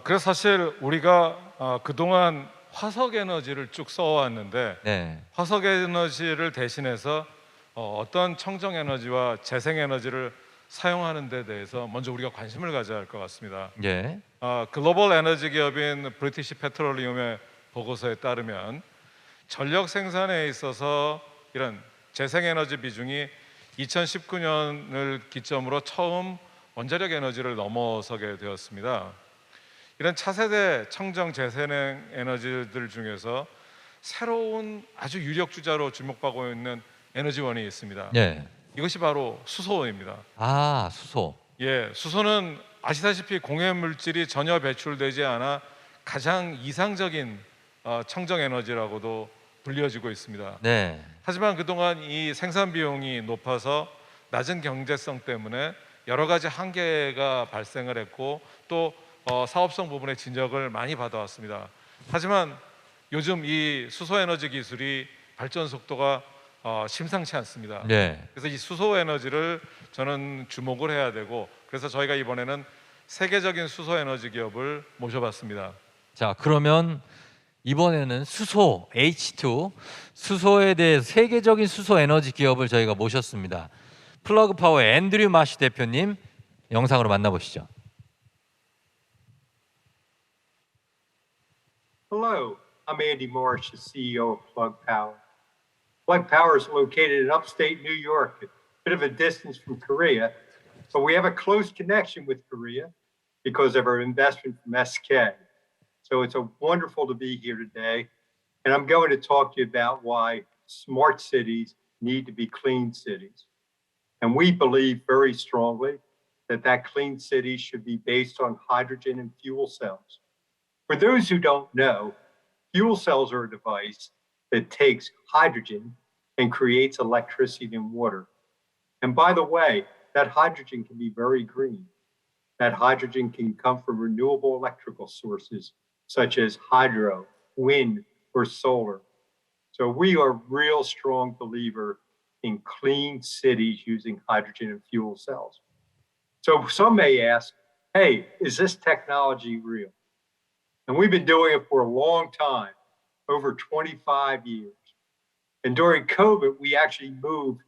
그래서 사실 우리가 그동안 화석 에너지를 쭉 써왔는데 네. 화석 에너지를 대신해서 어떤 청정 에너지와 재생 에너지를 사용하는 데 대해서 먼저 우리가 관심을 가져야 할 것 같습니다. 예. 글로벌 에너지 기업인 브리티시 페트롤리움의 보고서에 따르면 전력 생산에 있어서 이런 재생에너지 비중이 2019년을 기점으로 처음 원자력 에너지를 넘어서게 되었습니다. 이런 차세대 청정 재생 에너지들 중에서 새로운 아주 유력 주자로 주목받고 있는 에너지원이 있습니다. 네. 이것이 바로 수소입니다. 아, 수소. 예, 수소는 아시다시피 공해 물질이 전혀 배출되지 않아 가장 이상적인 청정 에너지라고도 불려지고 있습니다. 네. 하지만 그동안 이 생산 비용이 높아서 낮은 경제성 때문에 여러 가지 한계가 발생을 했고 또 사업성 부분의 진역을 많이 받아왔습니다. 하지만 요즘 이 수소 에너지 기술이 발전 속도가 심상치 않습니다. 네. 그래서 이 수소 에너지를 저는 주목을 해야 되고 그래서 저희가 이번에는 세계적인 수소 에너지 기업을 모셔봤습니다. 자, 그러면 이번에는 수소 H2 수소에 대해 세계적인 수소 에너지 기업을 저희가 모셨습니다. 플러그 파워의 앤드류 마시 대표님 영상으로 만나보시죠. Hello, I'm Andy Marsh, the CEO of Plug Power. Plug Power is located in upstate New York, a bit of a distance from Korea, but we have a close connection with Korea because of our investment from SK. So it's wonderful to be here today, and I'm going to talk to you about why smart cities need to be clean cities. And we believe very strongly that clean city should be based on hydrogen and fuel cells. For those who don't know, fuel cells are a device that takes hydrogen and creates electricity and water. And by the way, that hydrogen can be very green. That hydrogen can come from renewable electrical sources such as hydro, wind, or solar. So we are a real strong believer in clean cities using hydrogen and fuel cells. So some may ask, hey, is this technology real? And we've been doing it for a long time, over 25 years. And during COVID, we actually moved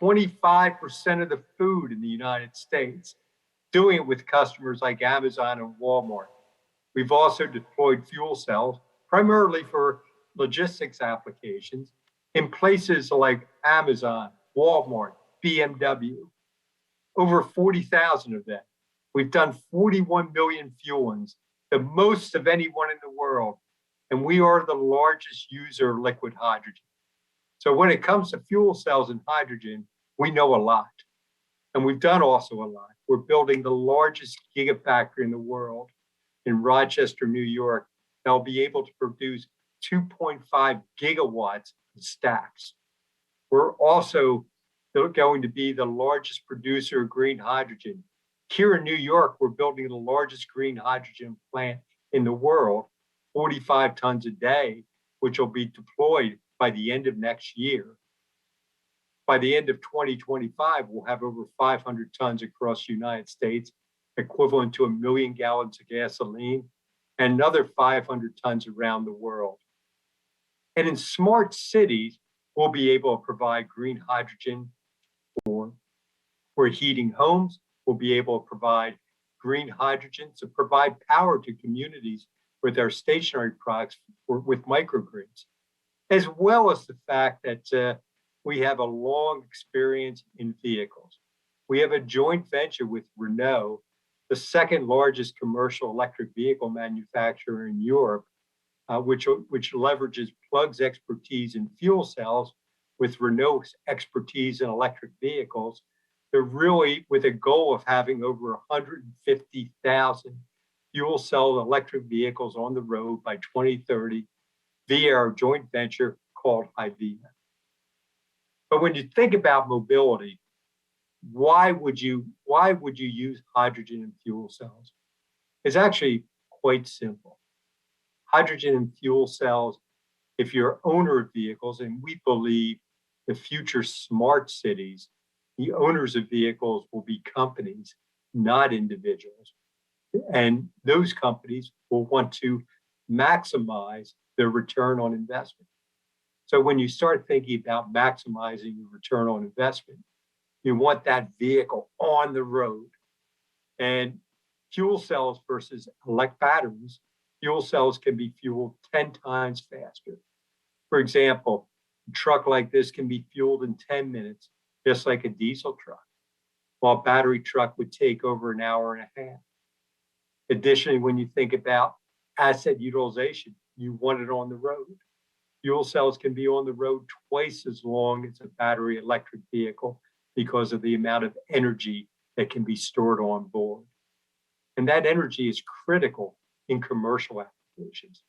25% of the food in the United States, doing it with customers like Amazon and Walmart. We've also deployed fuel cells, primarily for logistics applications, in places like Amazon, Walmart, BMW, over 40,000 of them. We've done 41 million fuelings, the most of anyone in the world, and we are the largest user of liquid hydrogen. So when it comes to fuel cells and hydrogen, we know a lot, and we've done also a lot. We're building the largest gigafactory in the world in Rochester, New York, that'll be able to produce 2.5 gigawatts of stacks. We're also going to be the largest producer of green hydrogen. Here in New York, we're building the largest green hydrogen plant in the world, 45 tons a day, which will be deployed by the end of next year. By the end of 2025, we'll have over 500 tons across the United States, equivalent to 1 million gallons of gasoline, and another 500 tons around the world. And in smart cities, we'll be able to provide green hydrogen for heating homes. We'll be able to provide green hydrogen to provide power to communities with our stationary products with microgrids, as well as the fact that we have a long experience in vehicles. We have a joint venture with Renault, the second largest commercial electric vehicle manufacturer in Europe, which leverages Plug's expertise in fuel cells with Renault's expertise in electric vehicles. They're really with a goal of having over 150,000 fuel cell electric vehicles on the road by 2030 via our joint venture called HYVIA. But when you think about mobility, why would you use hydrogen and fuel cells? It's actually quite simple. Hydrogen and fuel cells, if you're an owner of vehicles, and we believe the future smart cities, the owners of vehicles will be companies, not individuals. And those companies will want to maximize their return on investment. So when you start thinking about maximizing your return on investment, you want that vehicle on the road. And fuel cells versus batteries, fuel cells can be fueled 10 times faster. For example, a truck like this can be fueled in 10 minutes, just like a diesel truck, while a battery truck would take over an hour and a half. Additionally, when you think about asset utilization, you want it on the road. Fuel cells can be on the road twice as long as a battery electric vehicle because of the amount of energy that can be stored on board. And that energy is critical in commercial applications.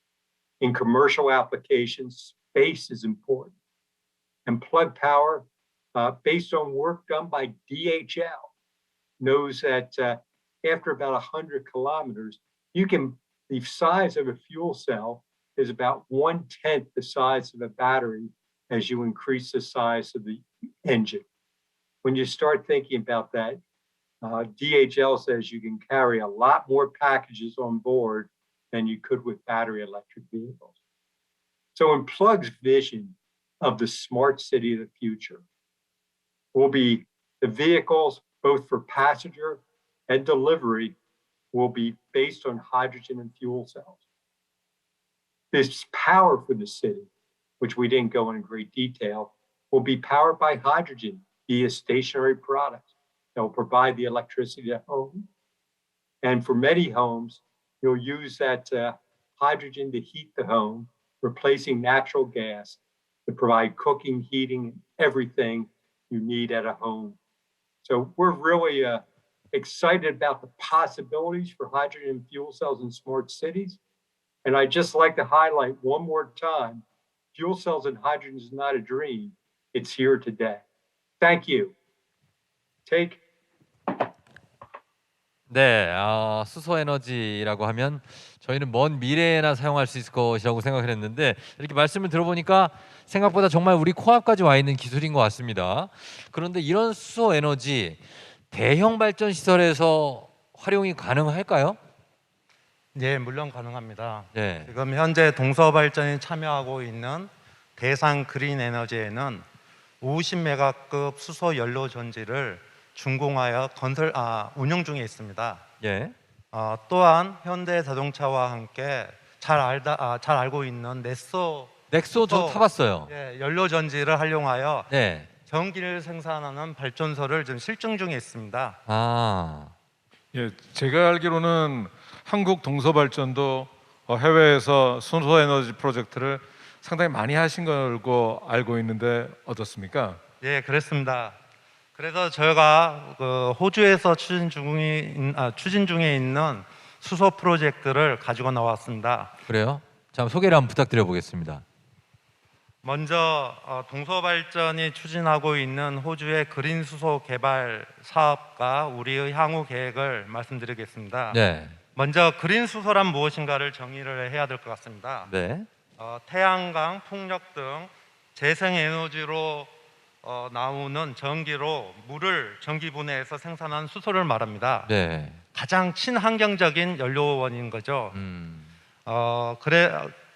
In commercial applications, space is important. And Plug Power, based on work done by DHL, knows that after about 100 kilometers, the size of a fuel cell is about 1/10 the size of a battery as you increase the size of the engine. When you start thinking about that, DHL says you can carry a lot more packages on board than you could with battery electric vehicles. So in Plug's vision of the smart city of the future will be the vehicles, both for passenger and delivery, will be based on hydrogen and fuel cells. This power for the city, which we didn't go into great detail, will be powered by hydrogen via stationary products that will provide the electricity at home. And for many homes, you'll use that hydrogen to heat the home, replacing natural gas to provide cooking, heating, everything you need at a home. So we're really excited about the possibilities for hydrogen and fuel cells in smart cities. And I'd just like to highlight one more time, fuel cells and hydrogen is not a dream, it's here today. Thank you. Take. 네, 수소 에너지라고 하면 저희는 먼 미래에나 사용할 수 있을 것이라고 생각을 했는데 이렇게 말씀을 들어보니까 생각보다 정말 우리 코앞까지 와 있는 기술인 것 같습니다. 그런데 이런 수소 에너지 대형 발전 시설에서 활용이 가능할까요? 네, 물론 가능합니다. 네. 지금 현재 동서발전이 참여하고 있는 대상 그린 에너지에는 50메가급 수소 연료 전지를 준공하여 운영 중에 있습니다. 예. 또한 현대자동차와 함께 잘 알고 있는 넥소 저 타봤어요. 예, 연료 전지를 활용하여 네. 전기를 생산하는 발전소를 지금 실증 중에 있습니다. 예, 제가 알기로는 한국 동서발전도 해외에서 수소 에너지 프로젝트를 상당히 많이 하신 걸로 알고 있는데 어떻습니까? 예, 그렇습니다. 그래서 저희가 호주에서 추진 중에 있는 수소 프로젝트를 가지고 나왔습니다. 그래요? 자, 소개를 한번 부탁드려 보겠습니다. 먼저 동서발전이 추진하고 있는 호주의 그린 수소 개발 사업과 우리의 향후 계획을 말씀드리겠습니다. 네. 먼저 그린 수소란 무엇인가를 정의를 해야 될 것 같습니다. 네. 태양광, 풍력 등 재생 에너지로 나오는 전기로 물을 전기 분해해서 생산한 수소를 말합니다. 네. 가장 친환경적인 연료원인 거죠.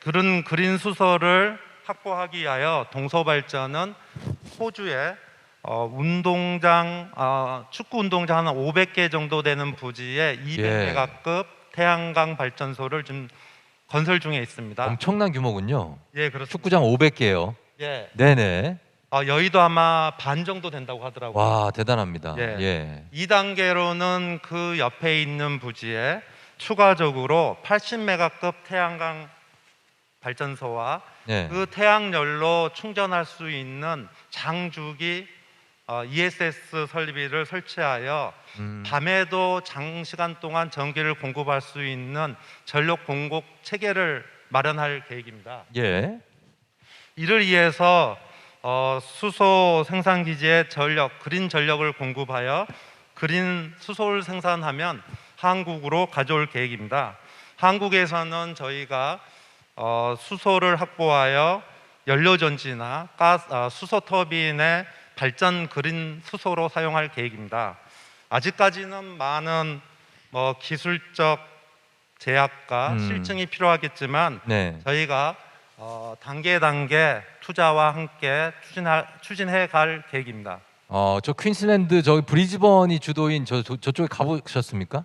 그런 그린 수소를 확보하기 위하여 동서발전은 호주에 축구 운동장 한 500개 정도 되는 부지에 200메가급 태양광 발전소를 지금 건설 중에 있습니다. 엄청난 규모군요. 예, 그렇습니다. 축구장 500개요. 예. 네네. 여의도 아마 반 정도 된다고 하더라고요. 와, 대단합니다. 예. 예. 2단계로는 그 옆에 있는 부지에 추가적으로 80메가급 태양광 발전소와 네. 그 태양열로 충전할 수 있는 장주기 ESS 설비를 설치하여 밤에도 장시간 동안 전기를 공급할 수 있는 전력 공급 체계를 마련할 계획입니다. 예. 이를 위해서 수소 생산 기지에 그린 전력을 공급하여 그린 수소를 생산하면 한국으로 가져올 계획입니다. 한국에서는 저희가 수소를 확보하여 연료전지나 수소 터빈의 발전 그린 수소로 사용할 계획입니다. 아직까지는 많은 기술적 제약과 실증이 필요하겠지만 네. 저희가 단계 투자와 함께 추진해 갈 계획입니다. 저 퀸슬랜드 저기 브리즈번이 주도인 저쪽에 가보셨습니까?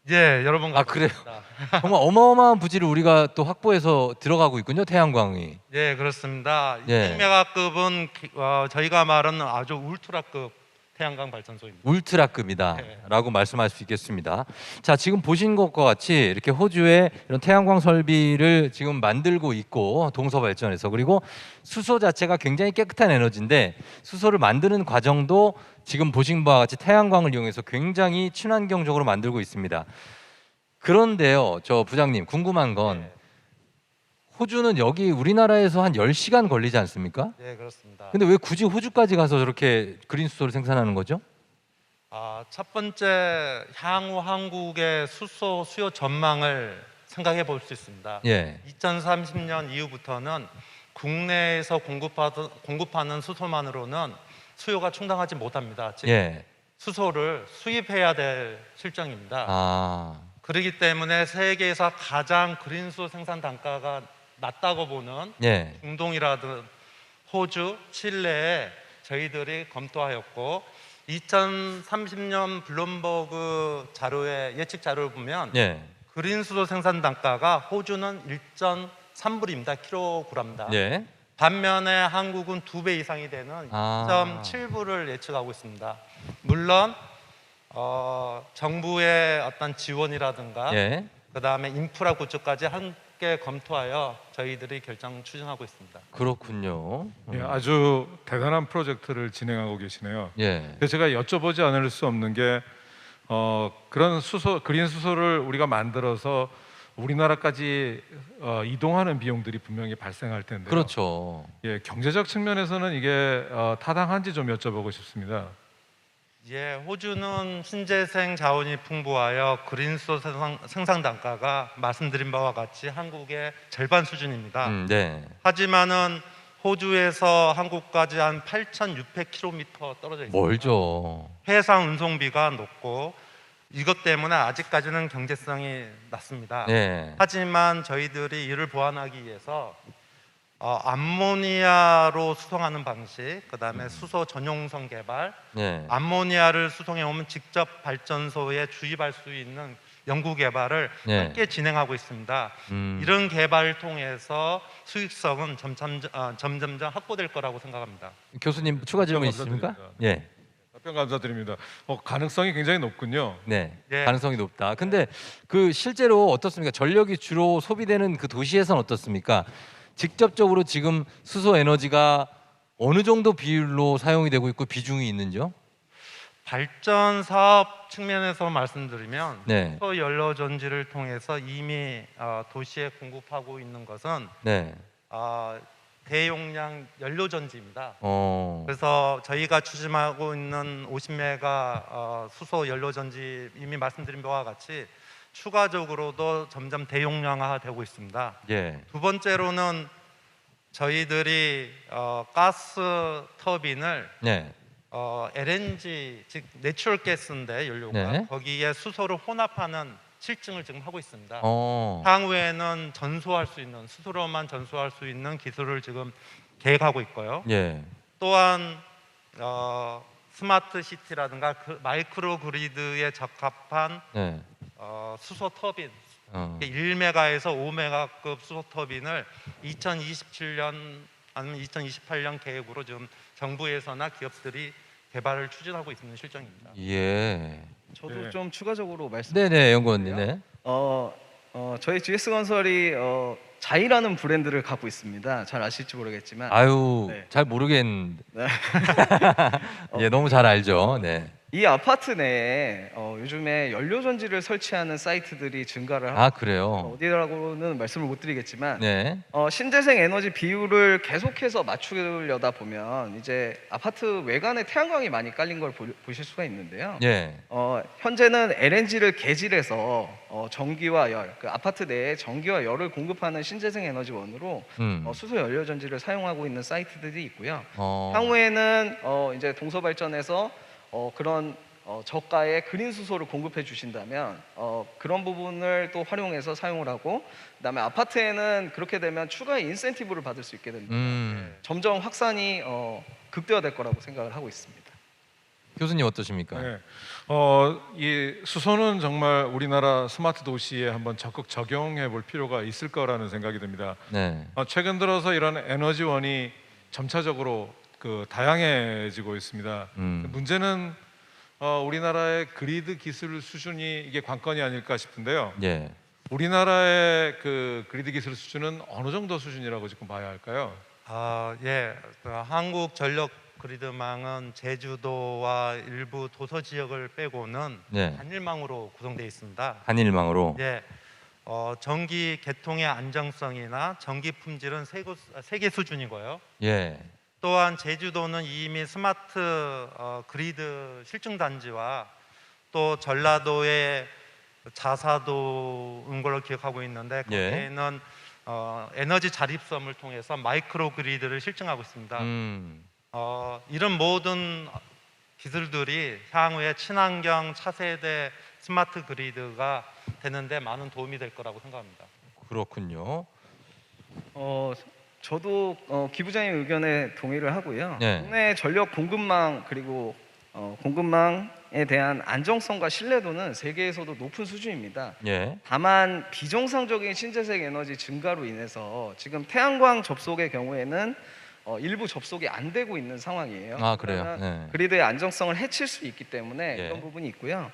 예, 여러 번 아, 그래요? 가봤습니다. 정말 어마어마한 부지를 우리가 또 확보해서 들어가고 있군요. 태양광이. 예, 그렇습니다. 예. 200메가급은 저희가 말하는 아주 울트라급 태양광 발전소입니다. 울트라급이다라고 말씀할 수 있겠습니다. 자, 지금 보신 것과 같이 이렇게 호주에 이런 태양광 설비를 지금 만들고 있고 동서발전에서, 그리고 수소 자체가 굉장히 깨끗한 에너지인데 수소를 만드는 과정도 지금 보신 바와 같이 태양광을 이용해서 굉장히 친환경적으로 만들고 있습니다. 그런데요, 저 부장님 궁금한 건 호주는 여기 우리나라에서 한 10시간 걸리지 않습니까? 예, 그렇습니다. 근데 왜 굳이 호주까지 가서 저렇게 그린 수소를 생산하는 거죠? 첫 번째, 향후 한국의 수소 수요 전망을 생각해 볼 수 있습니다. 예. 2030년 이후부터는 국내에서 공급하는 수소만으로는 수요가 충당하지 못합니다. 즉 예. 수소를 수입해야 될 실정입니다. 아. 그렇기 때문에 세계에서 가장 그린 수소 생산 단가가 낮다고 보는 예. 중동이라든 호주, 칠레에 저희들이 검토하였고 2030년 블룸버그 자료의 예측 자료를 보면 예. 그린 수소 생산 단가가 호주는 1.3불입니다. 킬로그램당. 예. 반면에 한국은 2배 이상이 되는 2.7불을 예측하고 있습니다. 물론 정부의 어떤 지원이라든가 예. 그다음에 인프라 구축까지 함께 검토하여 저희들이 결정 추진하고 있습니다. 그렇군요. 예, 아주 대단한 프로젝트를 진행하고 계시네요. 예. 근데 제가 여쭤보지 않을 수 없는 게 그런 그린 수소를 우리가 만들어서 우리나라까지 이동하는 비용들이 분명히 발생할 텐데요. 그렇죠. 예, 경제적 측면에서는 이게 타당한지 좀 여쭤보고 싶습니다. 예, 호주는 신재생 자원이 풍부하여 그린 수소 생산 단가가 말씀드린 바와 같이 한국의 절반 수준입니다. 네. 하지만은 호주에서 한국까지 한 8,600km 떨어져 있습니다. 멀죠. 해상 운송비가 높고 이것 때문에 아직까지는 경제성이 낮습니다. 예. 하지만 저희들이 이를 보완하기 위해서 암모니아로 수송하는 방식, 그다음에 수소 전용선 개발, 예. 암모니아를 수송해 오면 직접 발전소에 주입할 수 있는 연구 개발을 예. 함께 진행하고 있습니다. 이런 개발을 통해서 수익성은 점점점 확보될 거라고 생각합니다. 교수님 추가 질문 있으십니까? 감사드립니다. 예. 답변 감사드립니다. 가능성이 굉장히 높군요. 네. 예. 가능성이 높다. 근데 그 실제로 어떻습니까? 전력이 주로 소비되는 그 도시에서는 어떻습니까? 직접적으로 지금 수소 에너지가 어느 정도 비율로 사용이 되고 있고 비중이 있는지요? 발전 사업 측면에서 말씀드리면 네. 수소 연료 전지를 통해서 이미 도시에 공급하고 있는 것은 네. 대용량 연료 전지입니다. 어. 그래서 저희가 추진하고 있는 50메가 수소 연료 전지 이미 말씀드린 바와 같이 추가적으로도 점점 대용량화되고 있습니다. 예. 두 번째로는 저희들이 가스 터빈을 네. LNG 즉 내추럴 가스인데 연료가 네. 거기에 수소를 혼합하는 실증을 지금 하고 있습니다. 어. 향후에는 전소할 수 있는 수소로만 전소할 수 있는 기술을 지금 계획하고 있고요. 예. 또한 스마트 시티라든가 마이크로 그리드에 적합한 네. 수소 터빈 1메가에서 5메가급 수소 터빈을 2027년 아니면 2028년 계획으로 지금 정부에서나 기업들이 개발을 추진하고 있는 실정입니다. 예. 저도 네. 좀 추가적으로 말씀. 네네, 연구원님. 네. 저희 GS건설이 자이라는 브랜드를 갖고 있습니다. 잘 아실지 모르겠지만. 아유, 네. 잘 모르겠는데. 네. 예, 너무 잘 알죠. 네. 이 아파트 내에 요즘에 연료 전지를 설치하는 사이트들이 증가를 하고 아, 그래요. 어디라고는 말씀을 못 드리겠지만 네. 신재생 에너지 비율을 계속해서 맞추려다 보면 이제 아파트 외관에 태양광이 많이 깔린 걸 보실 수가 있는데요. 예. 현재는 LNG를 개질해서 전기와 열, 그 아파트 내에 전기와 열을 공급하는 신재생 에너지원으로 수소 연료 전지를 사용하고 있는 사이트들이 있고요. 향후에는 이제 동서발전에서 그런 저가의 그린 수소를 공급해 주신다면 그런 부분을 또 활용해서 사용을 하고, 그다음에 아파트에는 그렇게 되면 추가 인센티브를 받을 수 있게 됩니다. 점점 확산이 극대화될 거라고 생각을 하고 있습니다. 교수님 어떠십니까? 네. 이 수소는 정말 우리나라 스마트 도시에 한번 적극 적용해 볼 필요가 있을 거라는 생각이 듭니다. 네. 최근 들어서 이런 에너지원이 점차적으로 다양해지고 있습니다. 문제는 우리나라의 그리드 기술 수준이 이게 관건이 아닐까 싶은데요. 예. 우리나라의 그 그리드 기술 수준은 어느 정도 수준이라고 지금 봐야 할까요? 예, 한국 전력 그리드망은 제주도와 일부 도서 지역을 빼고는 네. 단일망으로 구성되어 있습니다. 한일망으로. 예, 전기 개통의 안정성이나 전기 품질은 세계 수준이고요. 예. 또한 제주도는 이미 스마트 그리드 실증 단지와 또 전라도의 자사도인 걸로 기억하고 있는데 거기에는 에너지 자립섬을 통해서 마이크로 그리드를 실증하고 있습니다. 이런 모든 기술들이 향후에 친환경 차세대 스마트 그리드가 되는데 많은 도움이 될 거라고 생각합니다. 그렇군요. 저도 기부장님 의견에 동의를 하고요. 네. 국내 전력 공급망 그리고 공급망에 대한 안정성과 신뢰도는 세계에서도 높은 수준입니다. 예. 다만 비정상적인 신재생 에너지 증가로 인해서 지금 태양광 접속의 경우에는 일부 접속이 안 되고 있는 상황이에요. 아, 그래요? 그러면 네. 그리드의 안정성을 해칠 수 있기 때문에 예. 이런 부분이 있고요.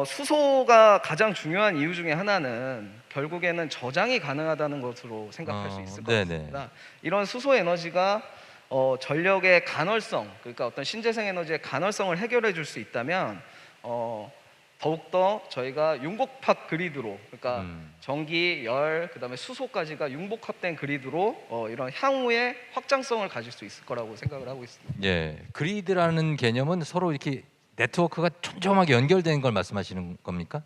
수소가 가장 중요한 이유 중에 하나는 결국에는 저장이 가능하다는 것으로 생각할 수 있을 것 네네. 같습니다. 이런 수소 에너지가 전력의 간헐성, 그러니까 어떤 신재생 에너지의 간헐성을 해결해 줄 수 있다면 더욱더 저희가 융복합 그리드로, 그러니까 전기, 열, 그다음에 수소까지가 융복합된 그리드로 이런 향후의 확장성을 가질 수 있을 거라고 생각을 하고 있습니다. 예. 그리드라는 개념은 서로 이렇게 네트워크가 촘촘하게 연결된 걸 말씀하시는 겁니까?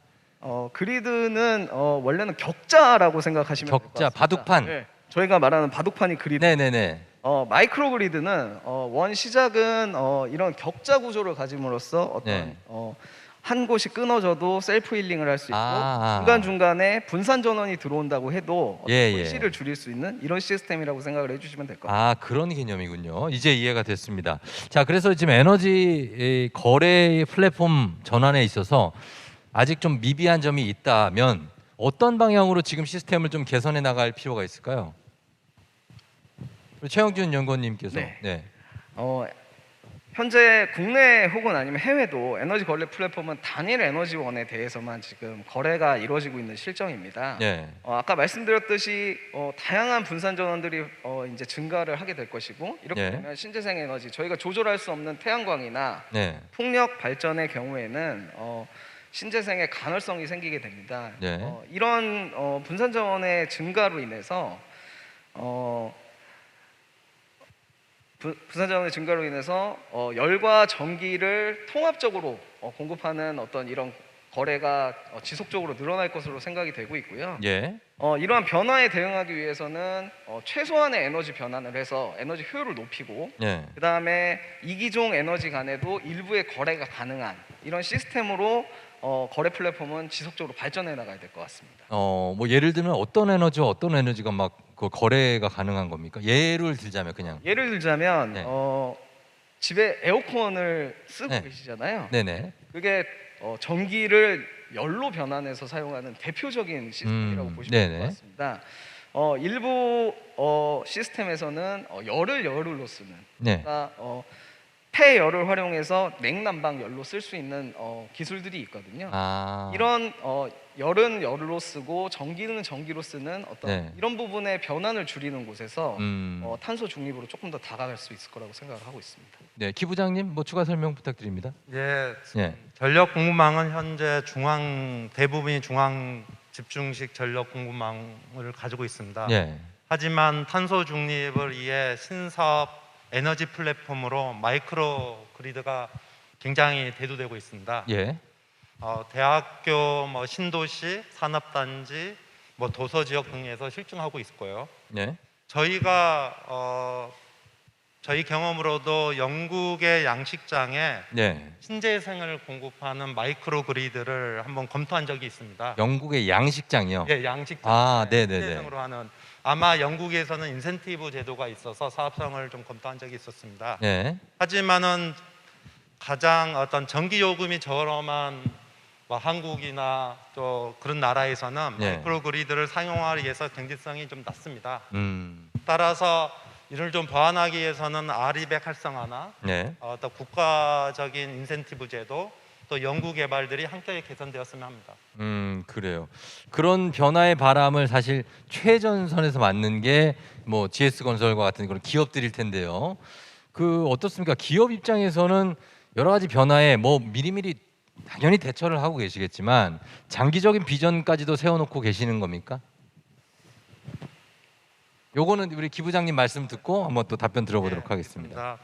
그리드는 원래는 격자라고 생각하시면 될 것 격자, 같습니다. 바둑판. 네. 저희가 말하는 바둑판이 그리드. 네네네. 마이크로 그리드는 원 시작은 이런 격자 구조를 가짐으로써 어떤 네. 한 곳이 끊어져도 셀프 힐링을 할 수 있고 아. 중간 중간에 분산 전원이 들어온다고 해도 어떤 예, 예. 손실을 줄일 수 있는 이런 시스템이라고 생각을 해주시면 될 것 같습니다. 아, 그런 개념이군요. 이제 이해가 됐습니다. 자, 그래서 지금 에너지 거래 플랫폼 전환에 있어서 아직 좀 미비한 점이 있다면 어떤 방향으로 지금 시스템을 좀 개선해 나갈 필요가 있을까요? 우리 최영준 연구원님께서. 네. 현재 국내 혹은 아니면 해외도 에너지 거래 플랫폼은 단일 에너지원에 대해서만 지금 거래가 이루어지고 있는 실정입니다. 네. 아까 말씀드렸듯이 다양한 분산 전원들이 이제 증가를 하게 될 것이고 이렇게 네. 되면 신재생 에너지 저희가 조절할 수 없는 태양광이나 네. 풍력 발전의 경우에는 신재생의 간헐성이 생기게 됩니다. 네. 이런 분산 전원의 증가로 인해서 분산 전원의 증가로 인해서 열과 전기를 통합적으로 공급하는 어떤 이런 거래가 지속적으로 늘어날 것으로 생각이 되고 있고요. 예. 이러한 변화에 대응하기 위해서는 최소한의 에너지 변환을 해서 에너지 효율을 높이고 예. 그 다음에 이기종 에너지 간에도 일부의 거래가 가능한 이런 시스템으로 거래 플랫폼은 지속적으로 발전해 나가야 될 것 같습니다. 뭐 예를 들면 어떤 에너지와 어떤 에너지가 막 그 거래가 가능한 겁니까? 예를 들자면 그냥. 예를 들자면 네. 집에 에어컨을 쓰고 네. 계시잖아요. 네네. 그게 전기를 열로 변환해서 사용하는 대표적인 시스템이라고 보시면 될 네네. 것 같습니다. 일부 시스템에서는 열을 열로 쓰는, 네. 그러니까 폐열을 활용해서 냉난방 열로 쓸 수 있는 기술들이 있거든요. 아. 이런 열은 열로 쓰고 전기는 전기로 쓰는 어떤 네. 이런 부분의 변환을 줄이는 곳에서 음. 탄소 중립으로 조금 더 다가갈 수 있을 거라고 생각을 하고 있습니다. 네, 기부장님 뭐 추가 설명 부탁드립니다. 예, 예. 전력 공급망은 현재 대부분이 중앙 집중식 전력 공급망을 가지고 있습니다. 예. 하지만 탄소 중립을 위해 신사업 에너지 플랫폼으로 마이크로 그리드가 굉장히 대두되고 있습니다. 예. 대학교, 신도시, 산업단지, 도서 지역 등에서 실증하고 있고요. 네. 저희가 저희 경험으로도 영국의 양식장에 네. 신재생을 공급하는 마이크로 그리드를 한번 검토한 적이 있습니다. 영국의 양식장이요. 예, 양식장. 아, 네네네. 신재생으로 하는 아마 영국에서는 인센티브 제도가 있어서 사업성을 좀 검토한 적이 있었습니다. 네. 하지만은 가장 어떤 전기 요금이 저렴한 뭐 한국이나 또 그런 나라에서는 예. 마이크로그리드를 사용하기 위해서 경제성이 좀 낮습니다. 음. 따라서 이를 좀 보완하기 위해서는 RE100 활성화나 네. 또 국가적인 인센티브 제도 또 연구 개발들이 함께 개선되었으면 합니다. 그래요. 그런 변화의 바람을 사실 최전선에서 맞는 게 뭐 GS건설과 같은 그런 기업들일 텐데요. 그 어떻습니까? 기업 입장에서는 여러 가지 변화에 뭐 미리미리 당연히 대처를 하고 계시겠지만 장기적인 비전까지도 세워놓고 계시는 겁니까? 요거는 우리 기 부장님 말씀 듣고 한번 또 답변 들어보도록 하겠습니다.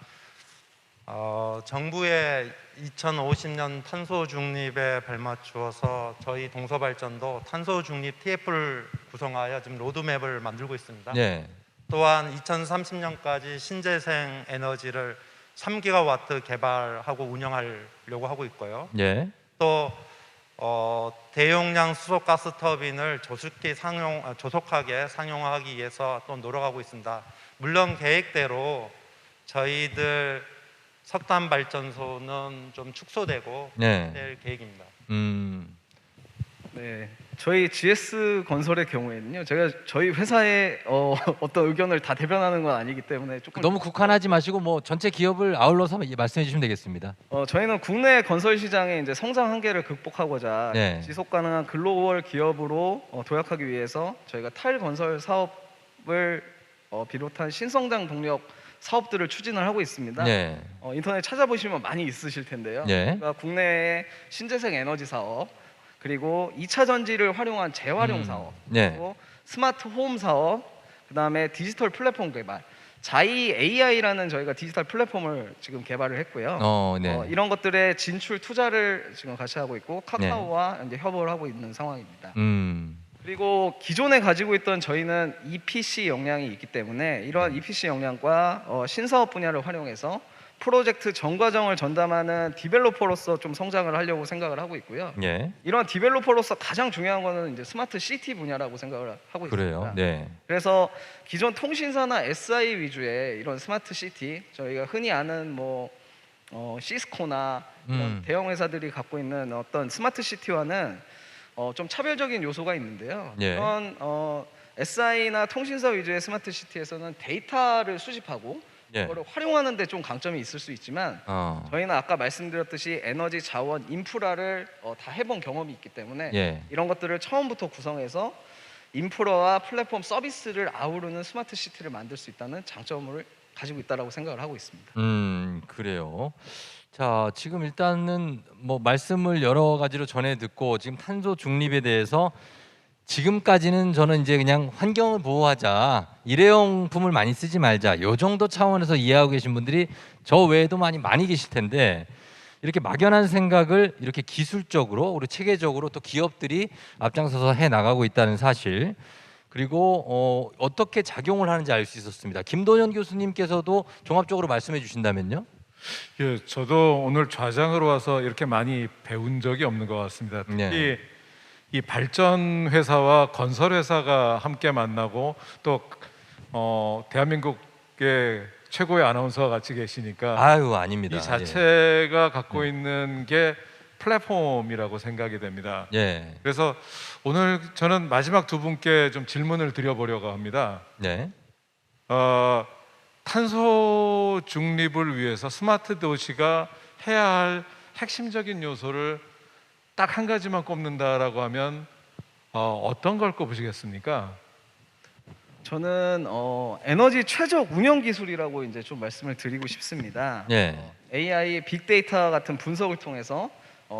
정부의 2050년 탄소 중립에 발맞추어서 저희 동서발전도 탄소 중립 TF를 구성하여 지금 로드맵을 만들고 있습니다. 네. 또한 2030년까지 신재생 에너지를 3기가와트 개발하고 운영하려고 하고 있고요. 예. 또 대용량 수소가스 터빈을 조속하게 상용화하기 위해서 또 노력하고 있습니다. 물론 계획대로 저희들 석탄 발전소는 좀 축소되고 네. 될 계획입니다. 네, 저희 GS 건설의 경우에는요, 제가 저희 회사의 어떤 의견을 다 대변하는 건 아니기 때문에 조금 너무 국한하지 마시고 뭐 전체 기업을 아울러서 말씀해 주시면 되겠습니다. 저희는 국내 건설 시장의 이제 성장 한계를 극복하고자 네. 지속 가능한 글로벌 기업으로 도약하기 위해서 저희가 타일 건설 사업을 비롯한 신성장 동력 사업들을 추진을 하고 있습니다. 네. 인터넷 찾아보시면 많이 있으실 텐데요. 네. 그러니까 국내의 신재생 에너지 사업, 그리고 2차 전지를 활용한 재활용 사업, 네. 그리고 스마트 홈 사업, 그다음에 디지털 플랫폼 개발, 자이 AI라는 저희가 디지털 플랫폼을 지금 개발을 했고요. 네. 이런 것들의 진출 투자를 지금 같이 하고 있고 카카오와 이제 협업을 하고 있는 상황입니다. 그리고 기존에 가지고 있던 저희는 EPC 역량이 있기 때문에 이러한 EPC 역량과 신사업 분야를 활용해서 프로젝트 전 과정을 전담하는 디벨로퍼로서 좀 성장을 하려고 생각을 하고 있고요. 예. 이런 디벨로퍼로서 가장 중요한 거는 이제 스마트 시티 분야라고 생각을 하고 그래요. 있습니다. 네. 그래서 기존 통신사나 SI 위주의 이런 스마트 시티, 저희가 흔히 아는 뭐 시스코나 이런 대형 회사들이 갖고 있는 어떤 스마트 시티와는 좀 차별적인 요소가 있는데요. 예. 이런 SI나 통신사 위주의 스마트 시티에서는 데이터를 수집하고 예. 그거를 활용하는 데 좀 강점이 있을 수 있지만 저희는 아까 말씀드렸듯이 에너지 자원 인프라를 다 해본 경험이 있기 때문에 예. 이런 것들을 처음부터 구성해서 인프라와 플랫폼 서비스를 아우르는 스마트 시티를 만들 수 있다는 장점을 가지고 있다라고 생각을 하고 있습니다. 그래요. 자, 지금 일단은 뭐 말씀을 여러 가지로 전해 듣고 지금 탄소 중립에 대해서 지금까지는 저는 이제 그냥 환경을 보호하자, 일회용품을 많이 쓰지 말자, 요 정도 차원에서 이해하고 계신 분들이 저 외에도 많이 계실 텐데, 이렇게 막연한 생각을 이렇게 기술적으로 그리고 체계적으로 또 기업들이 앞장서서 해 나가고 있다는 사실, 그리고 어떻게 작용을 하는지 알 수 있었습니다. 김도현 교수님께서도 종합적으로 말씀해 주신다면요. 예, 저도 오늘 좌장으로 와서 이렇게 많이 배운 적이 없는 것 같습니다. 특히 네. 이 발전 회사와 건설 회사가 함께 만나고 또 대한민국의 최고의 아나운서가 같이 계시니까 아유, 아닙니다. 이 자체가 갖고 있는 게 플랫폼이라고 생각이 됩니다. 예. 그래서 오늘 저는 마지막 두 분께 좀 질문을 드려보려고 합니다. 네. 탄소 중립을 위해서 스마트 도시가 해야 할 핵심적인 요소를 딱 한 가지만 꼽는다라고 하면 어떤 걸 꼽으시겠습니까? 저는 에너지 최적 운영 기술이라고 이제 좀 말씀을 드리고 싶습니다. 예. AI, 빅데이터 같은 분석을 통해서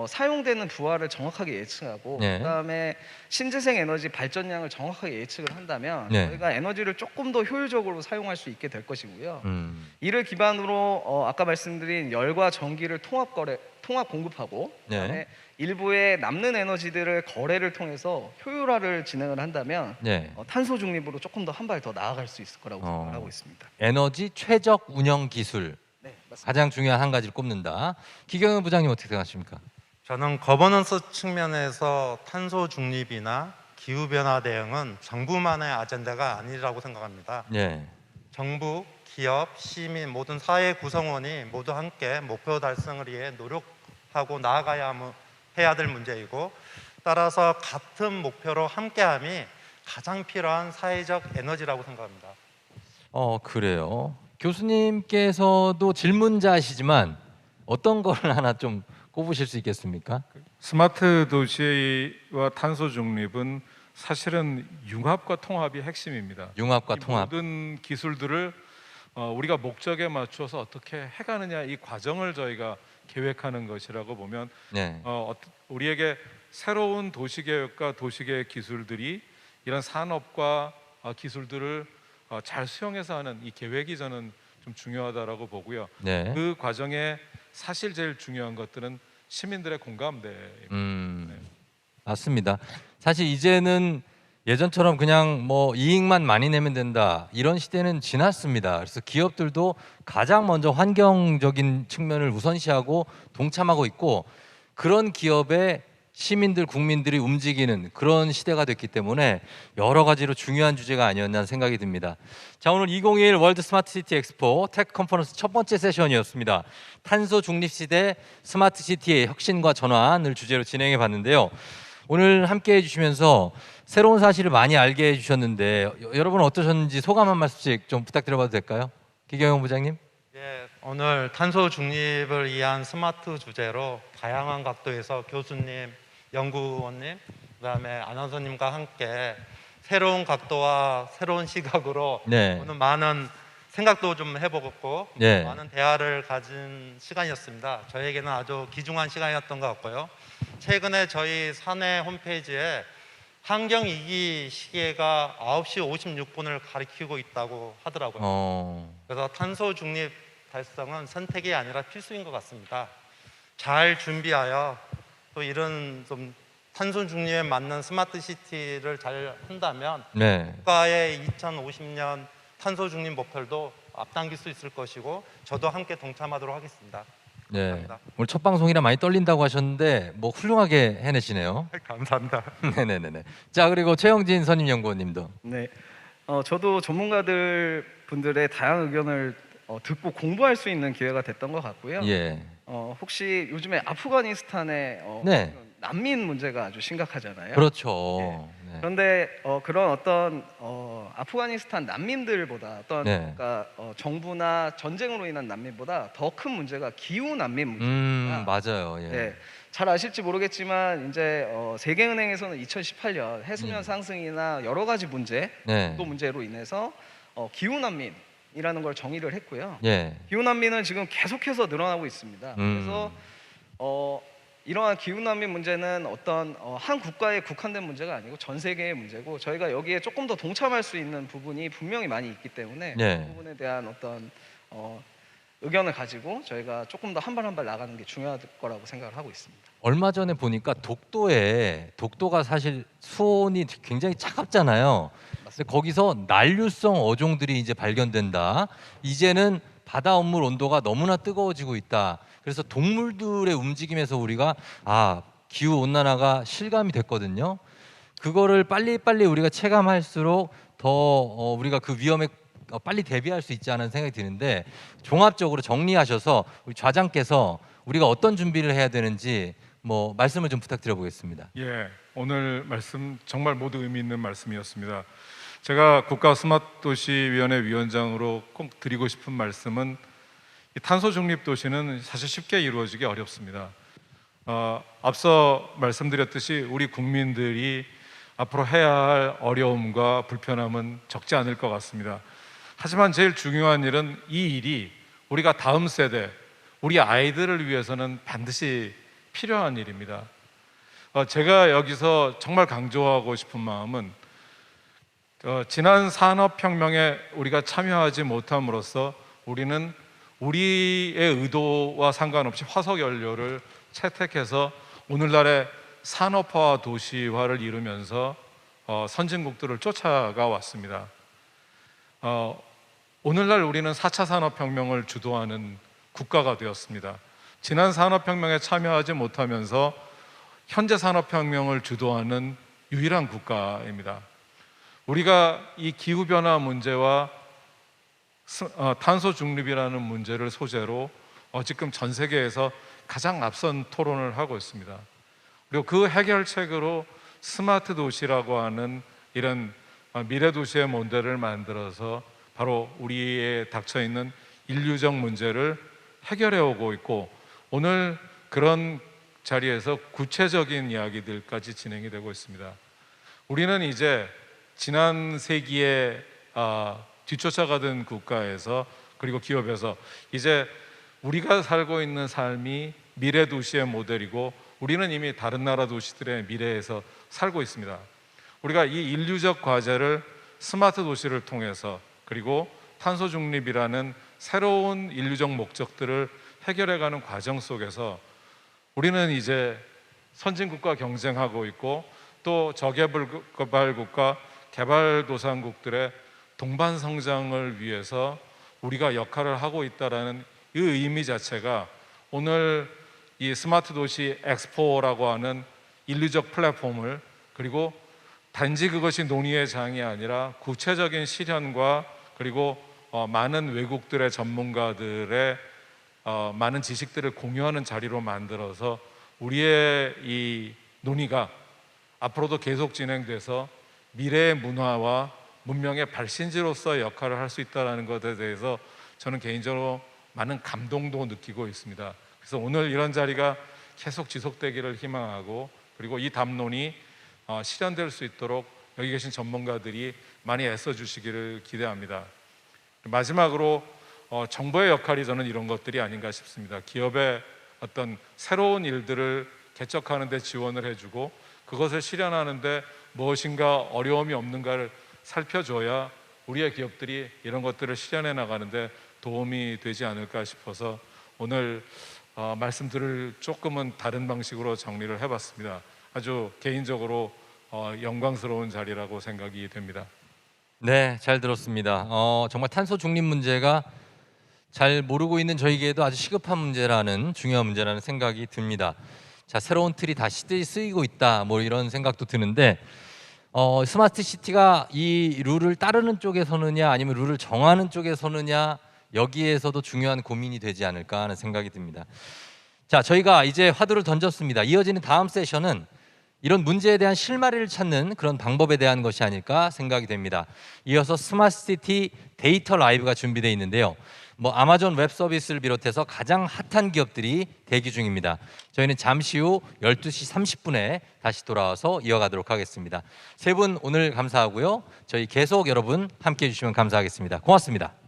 사용되는 부하를 정확하게 예측하고 네. 그다음에 신재생 에너지 발전량을 정확하게 예측을 한다면 네. 저희가 에너지를 조금 더 효율적으로 사용할 수 있게 될 것이고요. 음. 이를 기반으로 아까 말씀드린 열과 전기를 통합 공급하고 네. 그다음에 일부의 남는 에너지들을 거래를 통해서 효율화를 진행을 한다면 네. 탄소 중립으로 조금 더 한 발 더 나아갈 수 있을 거라고 생각하고 있습니다. 에너지 최적 운영 기술, 네, 맞습니다. 가장 중요한 한 가지를 꼽는다. 기경현 부장님 어떻게 생각하십니까? 저는 거버넌스 측면에서 탄소 중립이나 기후 변화 대응은 정부만의 아젠다가 아니라고 생각합니다. 예. 정부, 기업, 시민, 모든 사회 구성원이 모두 함께 목표 달성을 위해 노력하고 해야 될 문제이고, 따라서 같은 목표로 함께함이 가장 필요한 사회적 에너지라고 생각합니다. 그래요. 교수님께서도 질문자시지만 어떤 거를 하나 좀 꼽으실 수 있겠습니까? 스마트 도시와 탄소 중립은 사실은 융합과 통합이 핵심입니다. 융합과 이 통합. 모든 기술들을 우리가 목적에 맞춰서 어떻게 해가느냐, 이 과정을 저희가 계획하는 것이라고 보면 네. 우리에게 새로운 도시계획과 도시계획 기술들이 이런 산업과 기술들을 잘 수용해서 하는 이 계획이 저는 좀 중요하다라고 보고요. 네. 그 과정에 사실 제일 중요한 것들은 시민들의 공감대입니다. 네. 맞습니다. 사실 이제는 예전처럼 그냥 뭐 이익만 많이 내면 된다 이런 시대는 지났습니다. 그래서 기업들도 가장 먼저 환경적인 측면을 우선시하고 동참하고 있고, 그런 기업에 시민들, 국민들이 움직이는 그런 시대가 됐기 때문에 여러 가지로 중요한 주제가 아니었나 생각이 듭니다. 자, 오늘 2021 월드 스마트 시티 엑스포 테크 컨퍼런스 첫 번째 세션이었습니다. 탄소 중립 시대 스마트 시티의 혁신과 전환을 주제로 진행해 봤는데요. 오늘 함께 해주시면서 새로운 사실을 많이 알게 해주셨는데 여러분 어떠셨는지 소감 한 말씀씩 좀 부탁드려봐도 될까요? 기경영 부장님. 예, 오늘 탄소 중립을 위한 스마트 주제로 다양한 각도에서 교수님, 연구원님, 그다음에 아나운서님과 함께 새로운 각도와 새로운 시각으로 네. 오늘 많은 생각도 좀 해보고 네. 많은 대화를 가진 시간이었습니다. 저에게는 아주 귀중한 시간이었던 것 같고요. 최근에 저희 사내 홈페이지에 환경위기 시계가 9시 56분을 가리키고 있다고 하더라고요. 그래서 탄소 중립 달성은 선택이 아니라 필수인 것 같습니다. 잘 준비하여 또 이런 좀 탄소 중립에 맞는 스마트 시티를 잘 한다면 네. 국가의 2050년 탄소 중립 목표도 앞당길 수 있을 것이고 저도 함께 동참하도록 하겠습니다. 네. 감사합니다. 오늘 첫 방송이라 많이 떨린다고 하셨는데 뭐 훌륭하게 해내시네요. 감사합니다. 네네네. 자, 그리고 최영진 선임연구원님도. 네, 저도 전문가들 분들의 다양한 의견을 듣고 공부할 수 있는 기회가 됐던 것 같고요. 예. 혹시 요즘에 아프가니스탄의 네. 난민 문제가 아주 심각하잖아요. 그렇죠. 네. 그런데 그런 어떤 아프가니스탄 난민들보다 어떤 네. 그러니까 정부나 전쟁으로 인한 난민보다 더 큰 문제가 기후 난민 문제입니다. 맞아요. 예. 네, 잘 아실지 모르겠지만 이제 세계은행에서는 2018년 해수면 상승이나 여러 가지 문제, 네. 또 문제로 인해서 기후 난민이라는 걸 정의를 했고요. 예. 기후 난민은 지금 계속해서 늘어나고 있습니다. 그래서 이러한 기후 난민 문제는 어떤 한 국가에 국한된 문제가 아니고 전 세계의 문제고, 저희가 여기에 조금 더 동참할 수 있는 부분이 분명히 많이 있기 때문에 네. 그 부분에 대한 어떤 의견을 가지고 저희가 조금 더 한 발 한 발 나가는 게 중요할 거라고 생각을 하고 있습니다. 얼마 전에 보니까 독도가 사실 수온이 굉장히 차갑잖아요. 근데 거기서 난류성 어종들이 이제 발견된다. 이제는 바다 온물 온도가 너무나 뜨거워지고 있다. 그래서 동물들의 움직임에서 우리가 기후 온난화가 실감이 됐거든요. 그거를 빨리빨리 우리가 체감할수록 더 우리가 그 위험에 빨리 대비할 수 있지 않은 생각이 드는데, 종합적으로 정리하셔서 우리 좌장께서 우리가 어떤 준비를 해야 되는지 뭐 말씀을 좀 부탁드려 보겠습니다. 예, 오늘 말씀 정말 모두 의미 있는 말씀이었습니다. 제가 국가 스마트 도시위원회 위원장으로 꼭 드리고 싶은 말씀은, 이 탄소 중립 도시는 사실 쉽게 이루어지기 어렵습니다. 앞서 말씀드렸듯이 우리 국민들이 앞으로 해야 할 어려움과 불편함은 적지 않을 것 같습니다. 하지만 제일 중요한 일은 이 일이 우리가 다음 세대, 우리 아이들을 위해서는 반드시 필요한 일입니다. 제가 여기서 정말 강조하고 싶은 마음은, 지난 산업혁명에 우리가 참여하지 못함으로써 우리는 우리의 의도와 상관없이 화석연료를 채택해서 오늘날의 산업화와 도시화를 이루면서 선진국들을 쫓아가 왔습니다. 오늘날 우리는 4차 산업혁명을 주도하는 국가가 되었습니다. 지난 산업혁명에 참여하지 못하면서 현재 산업혁명을 주도하는 유일한 국가입니다. 우리가 이 기후변화 문제와 탄소 중립이라는 문제를 소재로 지금 전 세계에서 가장 앞선 토론을 하고 있습니다. 그리고 그 해결책으로 스마트 도시라고 하는 이런 미래 도시의 모델을 만들어서 바로 우리에 닥쳐 있는 인류적 문제를 해결해 오고 있고, 오늘 그런 자리에서 구체적인 이야기들까지 진행이 되고 있습니다. 우리는 이제 지난 세기에 뒤쫓아가던 국가에서, 그리고 기업에서 이제 우리가 살고 있는 삶이 미래 도시의 모델이고, 우리는 이미 다른 나라 도시들의 미래에서 살고 있습니다. 우리가 이 인류적 과제를 스마트 도시를 통해서, 그리고 탄소 중립이라는 새로운 인류적 목적들을 해결해가는 과정 속에서 우리는 이제 선진국과 경쟁하고 있고, 또 저개발국가 개발도상국들의 동반 성장을 위해서 우리가 역할을 하고 있다라는 이 의미 자체가 오늘 이 스마트 도시 엑스포라고 하는 인류적 플랫폼을, 그리고 단지 그것이 논의의 장이 아니라 구체적인 실현과, 그리고 많은 외국들의 전문가들의 많은 지식들을 공유하는 자리로 만들어서 우리의 이 논의가 앞으로도 계속 진행돼서 미래의 문화와 문명의 발신지로서의 역할을 할 수 있다는 것에 대해서 저는 개인적으로 많은 감동도 느끼고 있습니다. 그래서 오늘 이런 자리가 계속 지속되기를 희망하고, 그리고 이 담론이 실현될 수 있도록 여기 계신 전문가들이 많이 애써주시기를 기대합니다. 마지막으로 정부의 역할이 저는 이런 것들이 아닌가 싶습니다. 기업의 어떤 새로운 일들을 개척하는 데 지원을 해주고, 그것을 실현하는데 무엇인가 어려움이 없는가를 살펴줘야 우리의 기업들이 이런 것들을 실현해 나가는데 도움이 되지 않을까 싶어서 오늘 말씀들을 조금은 다른 방식으로 정리를 해봤습니다. 아주 개인적으로 영광스러운 자리라고 생각이 됩니다. 네, 잘 들었습니다. 정말 탄소 중립 문제가 잘 모르고 있는 저희에게도 아주 시급한 문제라는, 중요한 문제라는 생각이 듭니다. 자, 새로운 틀이 다시 쓰이고 있다, 뭐 이런 생각도 드는데, 스마트 시티가 이 룰을 따르는 쪽에 서느냐 아니면 룰을 정하는 쪽에 서느냐, 여기에서도 중요한 고민이 되지 않을까 하는 생각이 듭니다. 자, 저희가 이제 화두를 던졌습니다. 이어지는 다음 세션은 이런 문제에 대한 실마리를 찾는 그런 방법에 대한 것이 아닐까 생각이 됩니다. 이어서 스마트 시티 데이터 라이브가 준비되어 있는데요. 아마존 웹 서비스를 비롯해서 가장 핫한 기업들이 대기 중입니다. 저희는 잠시 후 12시 30분에 다시 돌아와서 이어가도록 하겠습니다. 세 분 오늘 감사하고요. 저희 계속 여러분 함께해 주시면 감사하겠습니다. 고맙습니다.